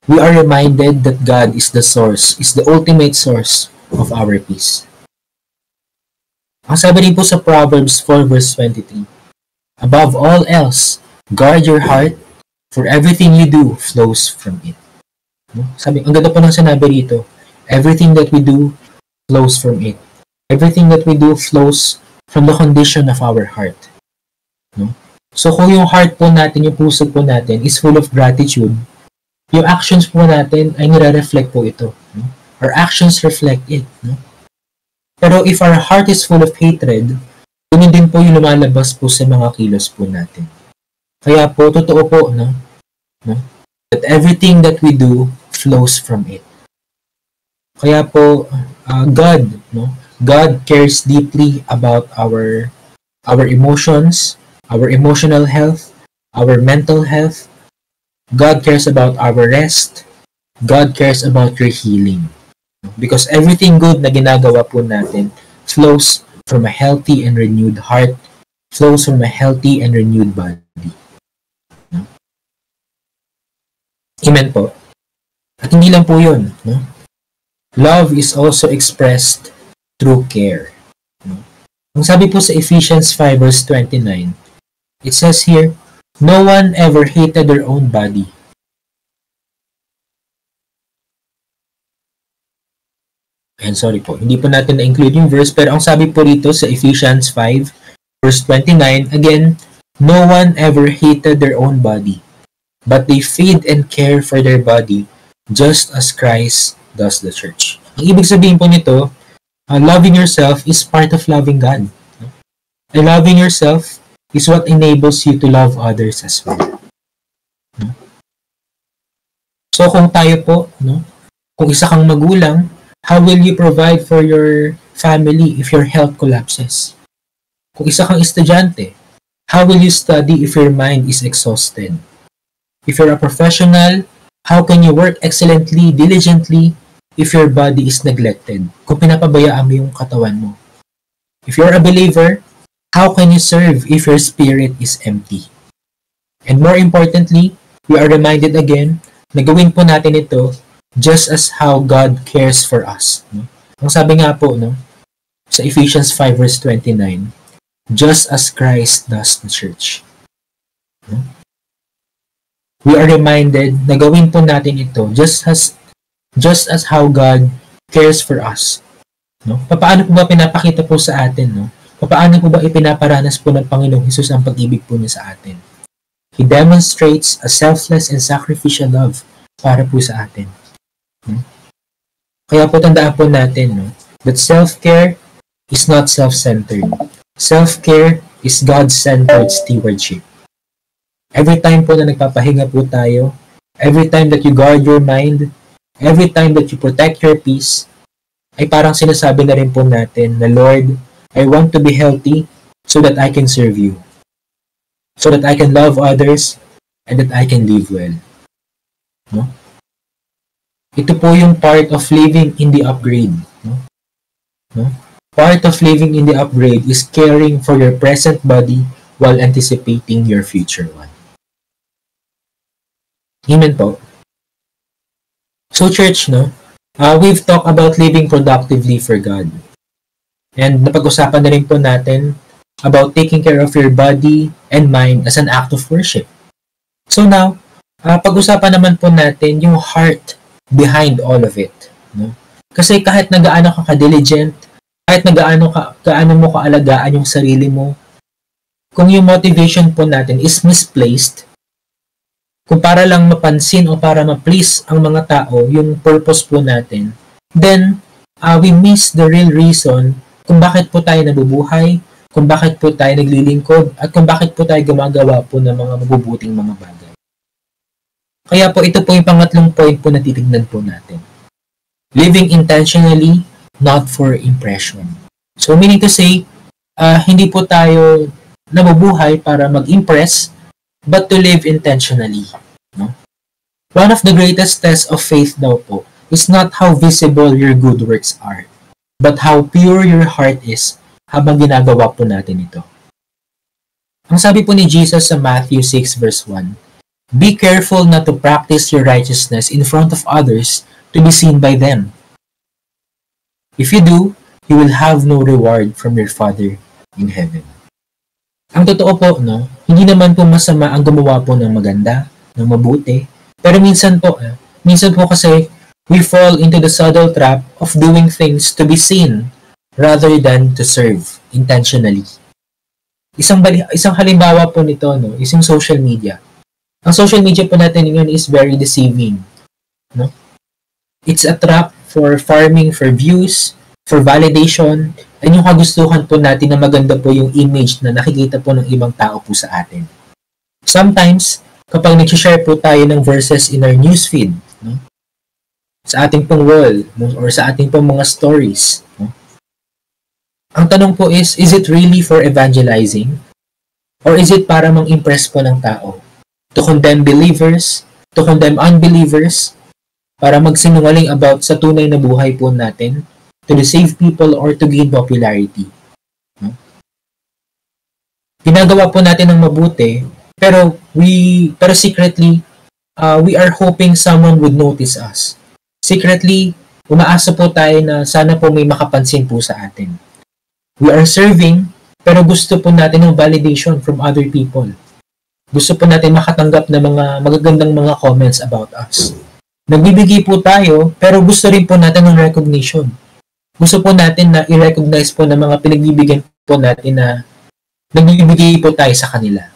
we are reminded that God is the source, is the ultimate source of our peace. Ang sabi rin po sa Proverbs 4 verse 23, above all else, guard your heart, for everything you do flows from it. No? Sabi, ang ganda po ng sinabi rito, everything that we do flows from it. Everything that we do flows from the condition of our heart. No? So kung yung heart po natin, yung puso po natin is full of gratitude, yung actions po natin ay nire-reflect po ito. No? Our actions reflect it. No? Pero if our heart is full of hatred, yun din po yung lumalabas po sa mga kilos po natin. Kaya po, totoo po, no? That everything that we do flows from it. Kaya po, God, no? God cares deeply about our emotions, our emotional health, our mental health. God cares about our rest. God cares about your healing. Because everything good na ginagawa po natin flows from a healthy and renewed heart, flows from a healthy and renewed body. Amen po. At hindi lang po yun. No? Love is also expressed through care. No? Ang sabi po sa Ephesians 5 verse 29, it says here, no one ever hated their own body. And sorry po, hindi po natin na-include yung verse, pero ang sabi po rito sa Ephesians 5, verse 29, again, no one ever hated their own body, but they feed and care for their body, just as Christ does the church. Ang ibig sabihin po nito, loving yourself is part of loving God. And loving yourself is what enables you to love others as well. So kung tayo po, kung isa kang magulang, how will you provide for your family if your health collapses? Kung isa kang estudyante, how will you study if your mind is exhausted? If you're a professional, how can you work excellently, diligently, if your body is neglected? Kung pinapabayaan mo yung katawan mo. If you're a believer, how can you serve if your spirit is empty? And more importantly, we are reminded again na gawin po natin ito just as how God cares for us. Ang sabi nga po, sa Ephesians 5 verse 29, just as Christ does the church. We are reminded na gawin po natin ito just as how God cares for us. Paano po ba pinapakita po sa atin? Paano po ba ipinaparanas po ng Panginoong Hesus ang pag-ibig po niya sa atin? He demonstrates a selfless and sacrificial love para po sa atin. Kaya po tandaan po natin that self-care is not self-centered. Self-care is God-centered stewardship. Every time po na nagpapahinga po tayo, every time that you guard your mind, every time that you protect your peace, ay parang sinasabi na rin po natin na, Lord, I want to be healthy so that I can serve you, so that I can love others, and that I can live well. Ito po yung part of living in the upgrade. Part of living in the upgrade is caring for your present body while anticipating your future one. Amen po. So church, we've talked about living productively for God. And napag-usapan na rin po natin about taking care of your body and mind as an act of worship. So now, pag-usapan naman po natin yung heart behind all of it. Kasi kahit nagaano ka ka-diligent, kahit nagaano mo kaalagaan yung sarili mo, kung yung motivation po natin is misplaced, kung para lang mapansin o para ma-please ang mga tao, yung purpose po natin, then we miss the real reason kung bakit po tayo nabubuhay, kung bakit po tayo naglilingkod, at kung bakit po tayo gumagawa po ng mga mabubuting mga bagay. Kaya po ito po yung pangatlong point po na titignan po natin. Living intentionally, not for impression. So meaning to say, hindi po tayo nabubuhay para mag-impress, but to live intentionally. One of the greatest tests of faith daw po is not how visible your good works are, but how pure your heart is habang ginagawa po natin ito. Ang sabi po ni Jesus sa Matthew 6 verse 1, be careful not to practice your righteousness in front of others to be seen by them. If you do, you will have no reward from your Father in heaven. Ang totoo po, hindi naman po masama ang gumawa po ng maganda, ng mabuti, pero minsan po kasi we fall into the subtle trap of doing things to be seen rather than to serve intentionally. Isang halimbawa po nito is yung social media. Ang social media po natin ngayon is very deceiving. It's a trap for farming for views, for validation, and yung kagustuhan po natin na maganda po yung image na nakikita po ng ibang tao po sa atin. Sometimes, kapag nag-share po tayo ng verses in our newsfeed, sa ating pong wall, or sa ating pong mga stories, ang tanong po is it really for evangelizing? Or is it para mang-impress po ng tao? To condemn believers, to condemn unbelievers, para magsinungaling about sa tunay na buhay po natin, to deceive people or to gain popularity. Ginagawa po natin ng mabuti, pero secretly, we are hoping someone would notice us. Secretly, umaasa po tayo na sana po may makapansin po sa atin. We are serving, pero gusto po natin ng validation from other people. Gusto po natin makatanggap ng mga magagandang mga comments about us. Nagbibigay po tayo, pero gusto rin po natin ng recognition. gusto po natin na i-recognize po ng mga pinagbibigyan po natin na nagbibigay po tayo sa kanila.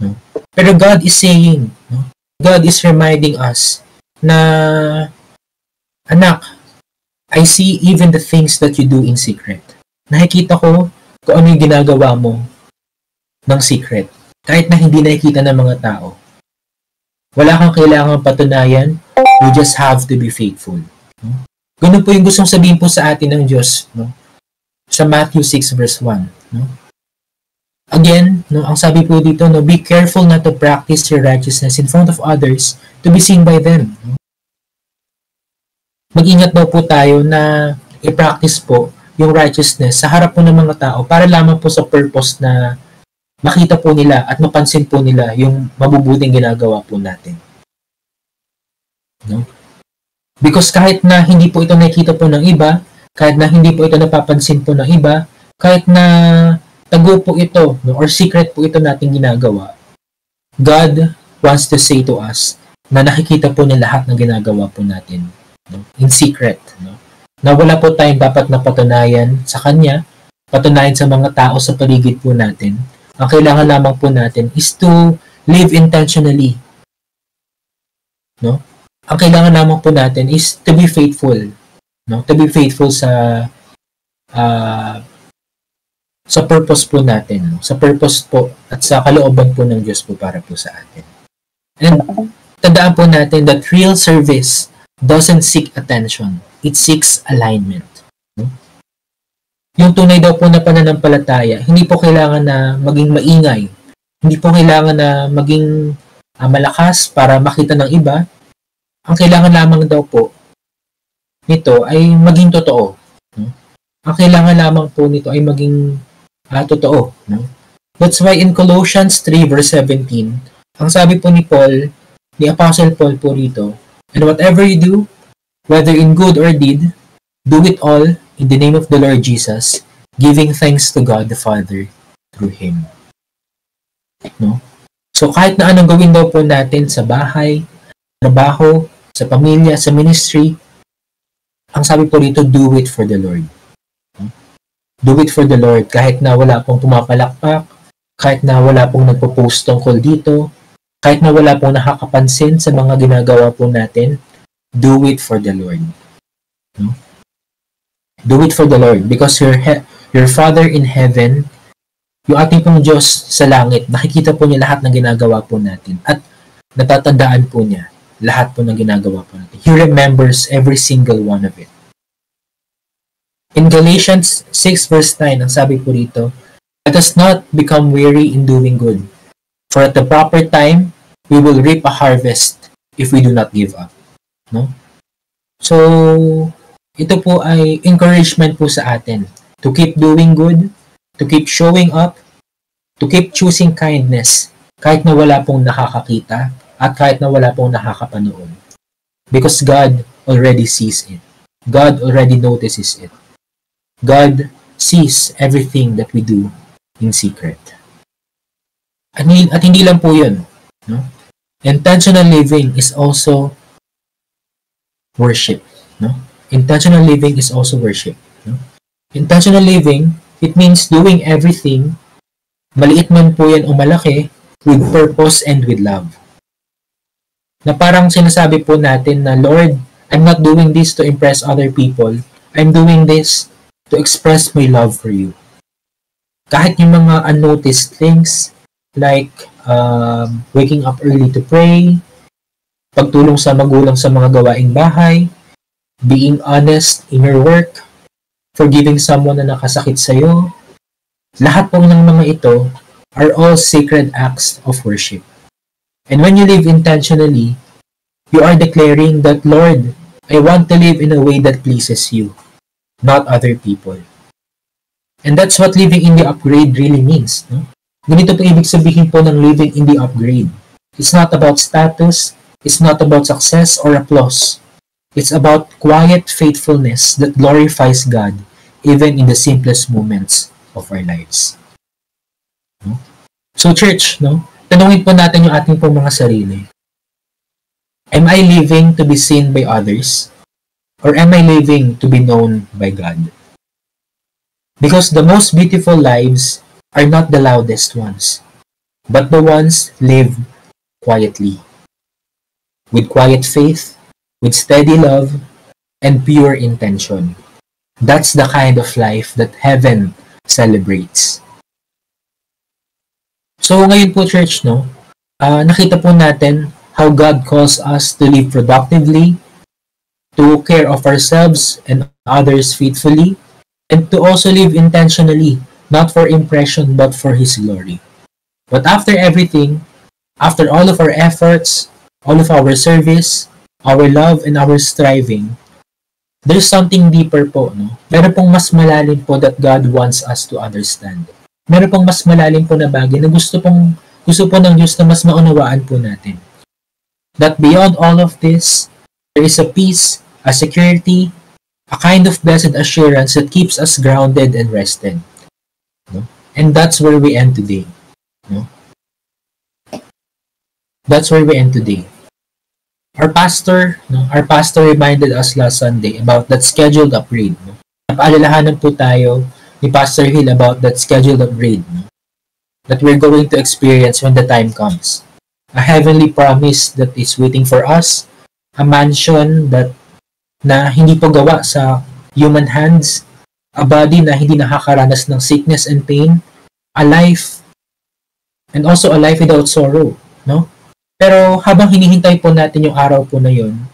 No? Pero God is saying, no? God is reminding us na, anak, I see even the things that you do in secret. Nakikita ko kung ano yung ginagawa mo ng secret. Kahit na hindi nakikita ng mga tao. Wala kang kailangang patunayan. You just have to be faithful. No? Ganun po yung gustong sabihin po sa atin ng Diyos. No? Sa Matthew 6 verse 1. No? Again, no, ang sabi po dito, no, be careful not to practice your righteousness in front of others to be seen by them. No? Mag-ingat daw po tayo na i-practice po yung righteousness sa harap po ng mga tao para lamang po sa purpose na makita po nila at mapansin po nila yung mabubuting ginagawa po natin. No? Because kahit na hindi po ito nakikita po ng iba, kahit na hindi po ito napapansin po ng iba, kahit na tago po ito, no, or secret po ito nating ginagawa, God wants to say to us na nakikita po niya lahat ng ginagawa po natin. No? In secret. No? Na wala po tayong dapat na patunayan sa Kanya, patunayan sa mga tao sa paligid po natin. Ang kailangan lamang po natin is to live intentionally. No? Ang kailangan lamang po natin is to be faithful. No? To be faithful sa purpose po natin. No? Sa purpose po at sa kalooban po ng Diyos po para po sa atin. And tandaan po natin that real service doesn't seek attention. It seeks alignment. No? Yung tunay daw po na pananampalataya, hindi po kailangan na maging maingay. Hindi po kailangan na maging malakas para makita ng iba. Ang kailangan lamang daw po nito ay maging totoo. No? Ang kailangan lamang po nito ay maging totoo. No? That's why in Colossians 3 verse 17, ang sabi po ni Apostle Paul po rito, and whatever you do, whether in good or deed, do it all in the name of the Lord Jesus, giving thanks to God the Father through Him. No? So kahit na anong gawin daw po natin sa bahay, trabaho, sa pamilya, sa ministry, ang sabi po rito, do it for the Lord. No? Do it for the Lord. Kahit na wala pong pumapalakpak, kahit na wala pong nagpo-post tungkol dito, kahit na wala pong nakakapansin sa mga ginagawa po natin, do it for the Lord. No? Do it for the Lord because your Father in heaven, yung ating pong Diyos sa langit, nakikita po niya lahat ng ginagawa po natin at natatandaan po niya lahat po ng ginagawa po natin. He remembers every single one of it. In Galatians 6 verse 9, ang sabi po rito, let us not become weary in doing good, for at the proper time, we will reap a harvest if we do not give up. No? So, ito po ay encouragement po sa atin to keep doing good, to keep showing up, to keep choosing kindness kahit na wala pong nakakakita at kahit na wala pong nakakapanood. Because God already sees it. God already notices it. God sees everything that we do in secret. At hindi lang po yun. No? Intentional living is also worship. No? Intentional living is also worship. No? Intentional living, it means doing everything, maliit man po yan o malaki, with purpose and with love. Na parang sinasabi po natin na, Lord, I'm not doing this to impress other people. I'm doing this to express my love for you. Kahit yung mga unnoticed things, like waking up early to pray, pagtulong sa magulang sa mga gawaing bahay, being honest in your work, forgiving someone na nakasakit sa'yo, lahat po ng mga ito are all sacred acts of worship. And when you live intentionally, you are declaring that, Lord, I want to live in a way that pleases you, not other people. And that's what living in the upgrade really means. No? Ganito po ibig sabihin po ng living in the upgrade. It's not about status, it's not about success or applause. It's about quiet faithfulness that glorifies God even in the simplest moments of our lives. No? So church, no? Tanungin po natin yung ating po mga sarili. Am I living to be seen by others? Or am I living to be known by God? Because the most beautiful lives are not the loudest ones, but the ones lived quietly, with quiet faith, with steady love, and pure intention. That's the kind of life that heaven celebrates. So ngayon po, church, no, nakita po natin how God calls us to live productively, to care of ourselves and others faithfully, and to also live intentionally, not for impression but for His glory. But after everything, after all of our efforts, all of our service, our love, and our striving, there's something deeper po, no? Meron pong mas malalim po that God wants us to understand. Meron pong mas malalim po na bagay na gusto po ng Diyos na mas maunawaan po natin. That beyond all of this, there is a peace, a security, a kind of blessed assurance that keeps us grounded and rested. No? And that's where we end today. No? That's where we end today. Our pastor reminded us last Sunday about that scheduled upgrade. No? Napaalalahanan po tayo ni Pastor Hill about that scheduled upgrade, no? That we're going to experience when the time comes. A heavenly promise that is waiting for us, a mansion na hindi po gawa sa human hands, a body na hindi nakakaranas ng sickness and pain, a life, and also a life without sorrow, no? Pero habang hinihintay po natin yung araw po na yun,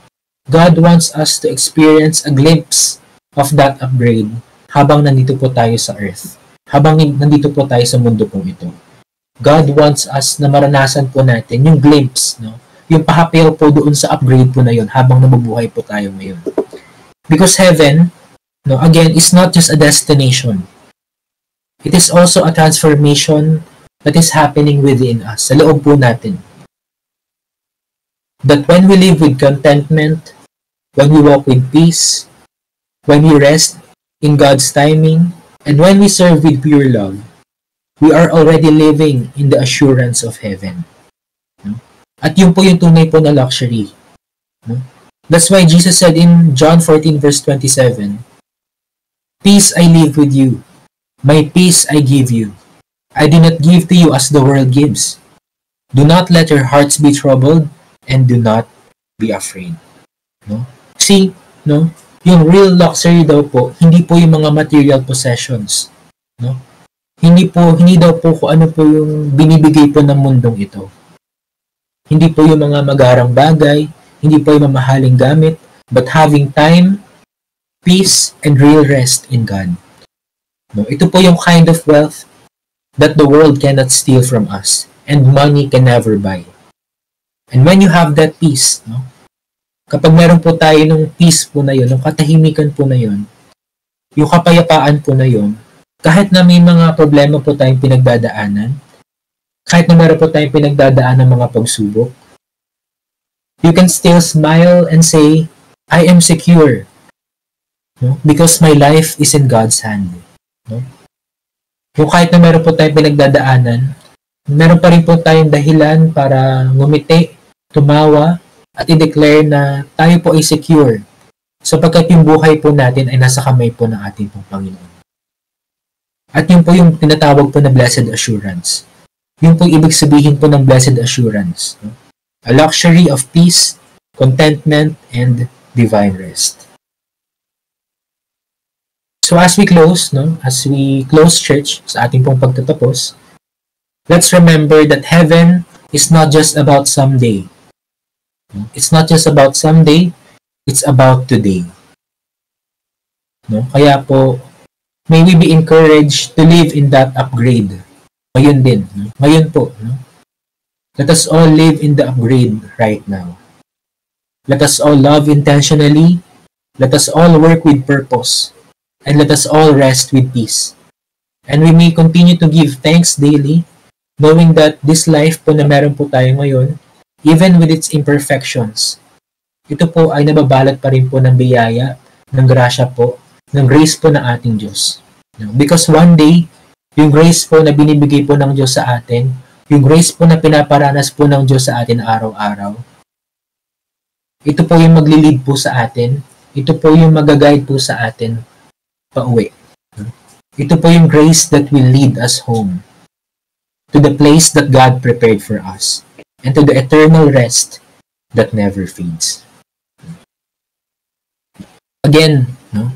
God wants us to experience a glimpse of that upgrade habang nandito po tayo sa earth, habang nandito po tayo sa mundo pong ito. God wants us na maranasan po natin yung glimpse, no? Yung pahapyaw po doon sa upgrade po na yun habang nabubuhay po tayo ngayon. Because heaven, no, again, is not just a destination. It is also a transformation that is happening within us, sa loob po natin. That when we live with contentment, when we walk with peace, when we rest in God's timing, and when we serve with pure love, we are already living in the assurance of heaven. No? At yun po yung tunay po na luxury. No? That's why Jesus said in John 14 verse 27, "Peace I leave with you, my peace I give you. I do not give to you as the world gives. Do not let your hearts be troubled, and do not be afraid." No? See, no? Yung real luxury daw po, hindi po yung mga material possessions. No? Hindi daw po kung ano po yung binibigay po ng mundong ito. Hindi po yung mga magarang bagay, hindi po yung mamahaling gamit, but having time, peace, and real rest in God. No? Ito po yung kind of wealth that the world cannot steal from us, and money can never buy. And when you have that peace, no? Kapag meron po tayo ng peace po na yun, ng katahimikan po na yun, yung kapayapaan po na yun, kahit na may mga problema po tayong pinagdadaanan, kahit na meron po tayong pinagdadaanan ng mga pagsubok, you can still smile and say, "I am secure." No? Because my life is in God's hand. No? Yung kahit na meron po tayong pinagdadaanan, meron pa rin po tayong dahilan para ngumiti, tumawa, at i-declare na tayo po ay secure sapagkat yung buhay po natin ay nasa kamay po ng ating pong Panginoon. At yun po yung tinatawag po na blessed assurance. Yun po ibig sabihin po ng blessed assurance. No? A luxury of peace, contentment, and divine rest. So as we close church sa ating pong pagtatapos, let's remember that heaven is not just about someday. It's not just about someday, it's about today. No? Kaya po, may we be encouraged to live in that upgrade. Ngayon din. No? Ngayon po. No? Let us all live in the upgrade right now. Let us all love intentionally. Let us all work with purpose. And let us all rest with peace. And we may continue to give thanks daily, knowing that this life po na meron po tayo ngayon, even with its imperfections, ito po ay nababalot pa rin po ng biyaya, ng grasya po, ng grace po ng ating Diyos. Because one day, yung grace po na binibigay po ng Diyos sa atin, yung grace po na pinaparanas po ng Diyos sa atin araw-araw, ito po yung maglilid po sa atin, ito po yung magaguide po sa atin pauwi. Ito po yung grace that will lead us home to the place that God prepared for us and to the eternal rest that never fades. Again, no,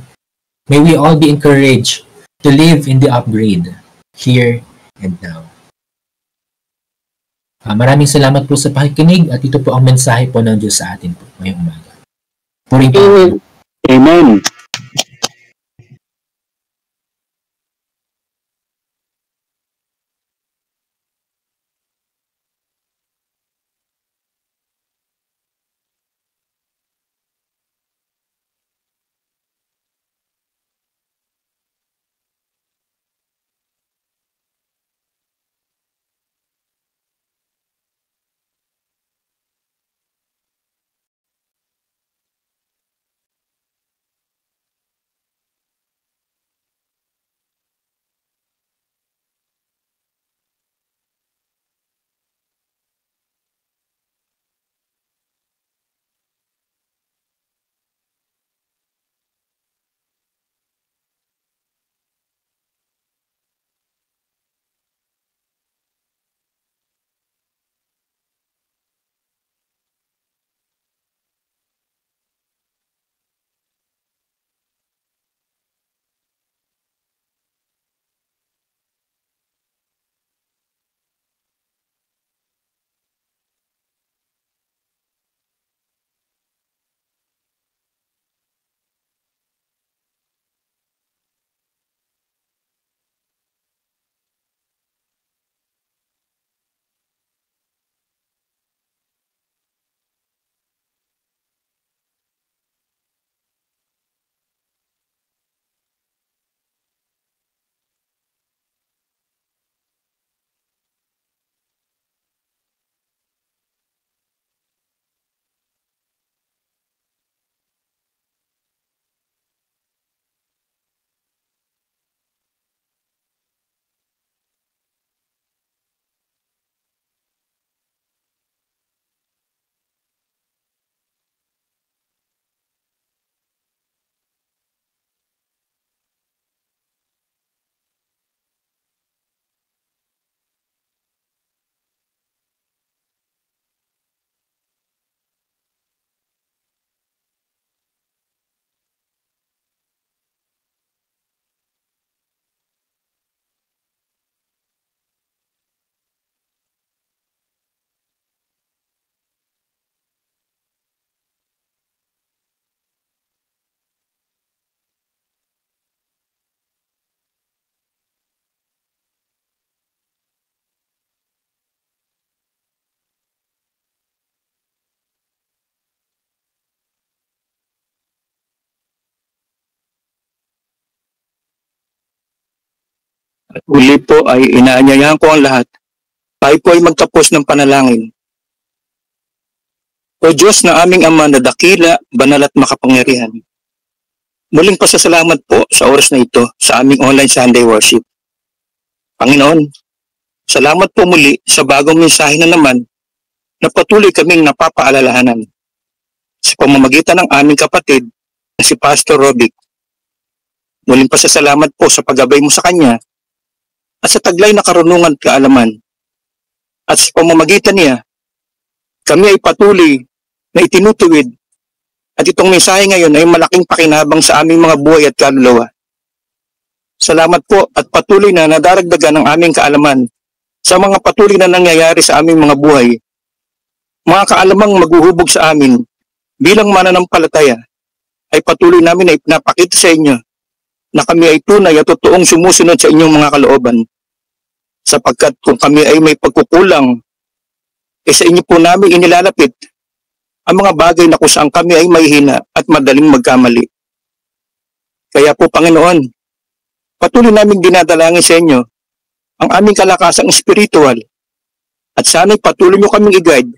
may we all be encouraged to live in the upgrade here and now. Maraming salamat po sa pakikinig at ito po ang mensahe po ng Diyos sa atin po ngayong umaga. Purihin po. Amen. At uli po ay inaanyayahan ko ang lahat. Tayo po ay magtapos ng panalangin. O Diyos na aming Ama na dakila, banal at makapangyarihan. Muling pasasalamat po sa oras na ito sa aming online Sunday worship. Panginoon, salamat po muli sa bagong mensahe na naman na patuloy kaming napapaalalahanan sa pamamagitan ng aming kapatid na si Pastor Robic. Muling pasasalamat po sa paggabay mo sa kanya at sa taglay na karunungan at kaalaman. At sa pamamagitan niya, kami ay patuloy na itinutuwid at itong mensahe ngayon ay malaking pakinabang sa aming mga buhay at kaluluwa. Salamat po at patuloy na nadaragdagan ang aming kaalaman sa mga patuloy na nangyayari sa aming mga buhay. Mga kaalamang maghuhubog sa amin bilang mananampalataya ay patuloy namin na ipinapakita sa inyo na kami ay tunay at totoong sumusunod sa inyong mga kalooban. Sapagkat kung kami ay may pagkukulang, sa inyo po namin inilalapit ang mga bagay na kung saan kami ay mahihina at madaling magkamali. Kaya po Panginoon, patuloy namin dinadalangin sa inyo ang aming kalakasang espiritual at sana'y patuloy nyo kaming i-guide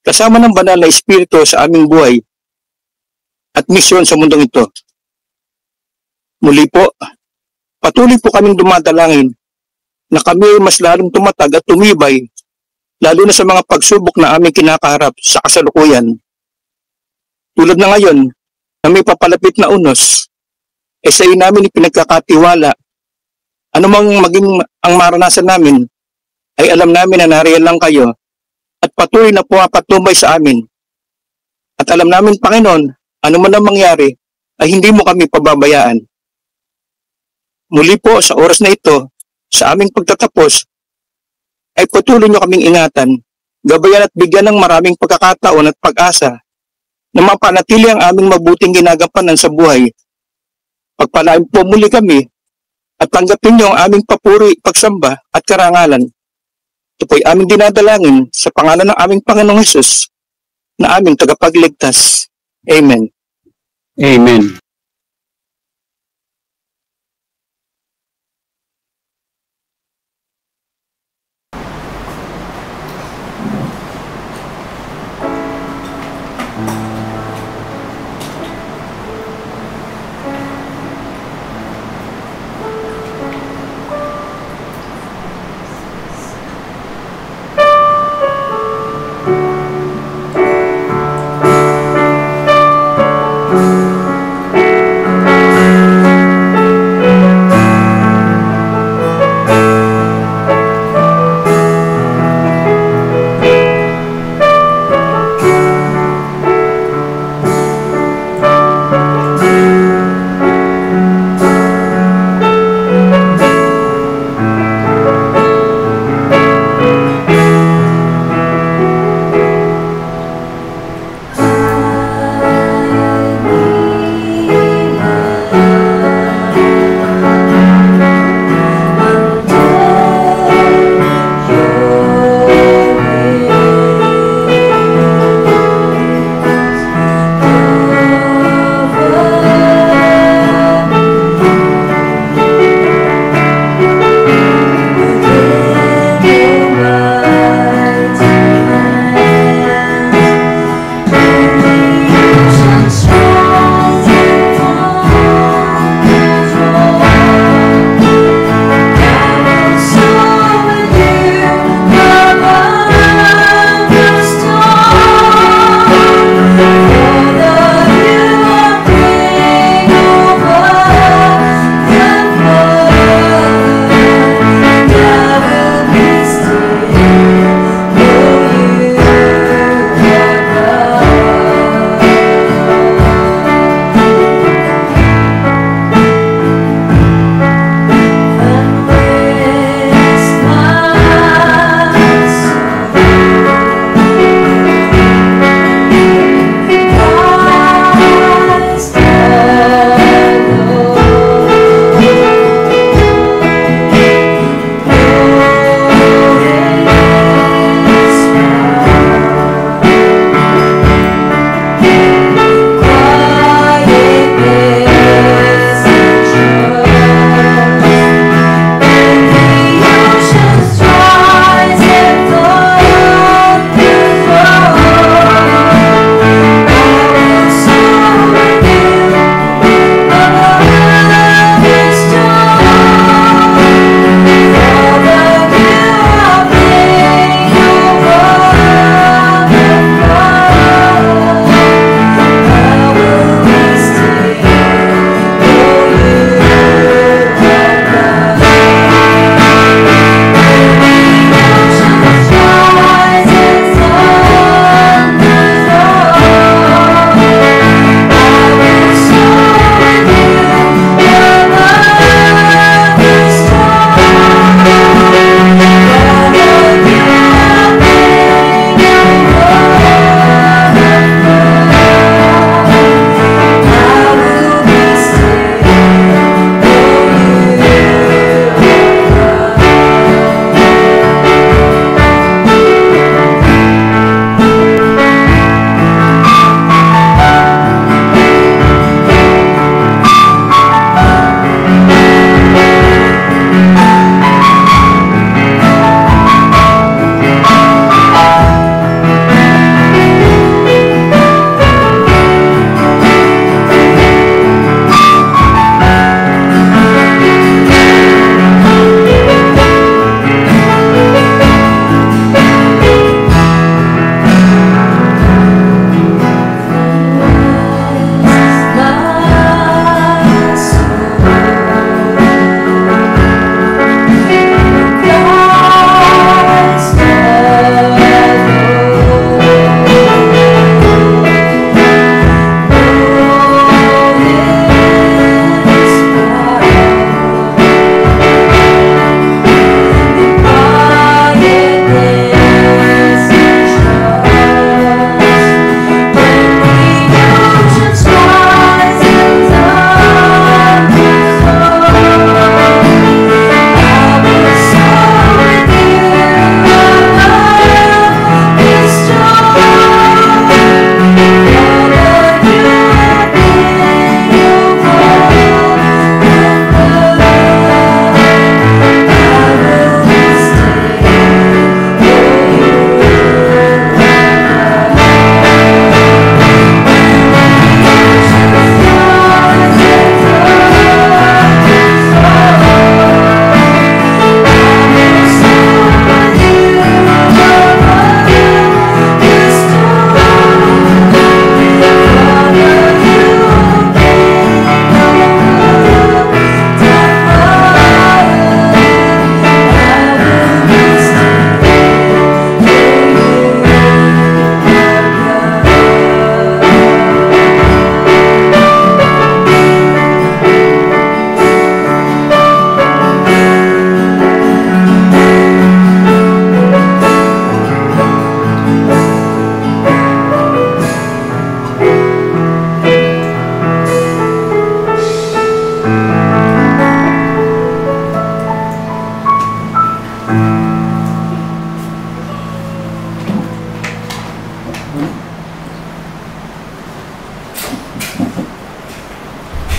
kasama ng banal na espiritu sa aming buhay at misyon sa mundong ito. Muli po, patuloy po kaming dumadalangin na kami ay mas lalong tumatag at tumibay, lalo na sa mga pagsubok na aming kinakaharap sa kasalukuyan. Tulad na ngayon, na may papalapit na unos, sa iyo namin ipinagkakatiwala Ano mang maging ang maranasan namin, ay alam namin na nariyan lang kayo at patuloy na pumapatnubay sa amin. At alam namin, Panginoon, ano man ang mangyari, ay hindi mo kami pababayaan. Muli po sa oras na ito, sa aming pagtatapos, ay patuloy nyo kaming ingatan, gabayan at bigyan ng maraming pagkakataon at pag-asa na mapanatili ang aming mabuting ginagampanan sa buhay. Pagpalain po muli kami at tanggapin nyo ang aming papuri, pagsamba at karangalan. Ito po'y aming dinadalangin sa pangalan ng aming Panginoong Hesus na aming tagapagligtas. Amen. Amen.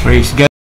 Praise God.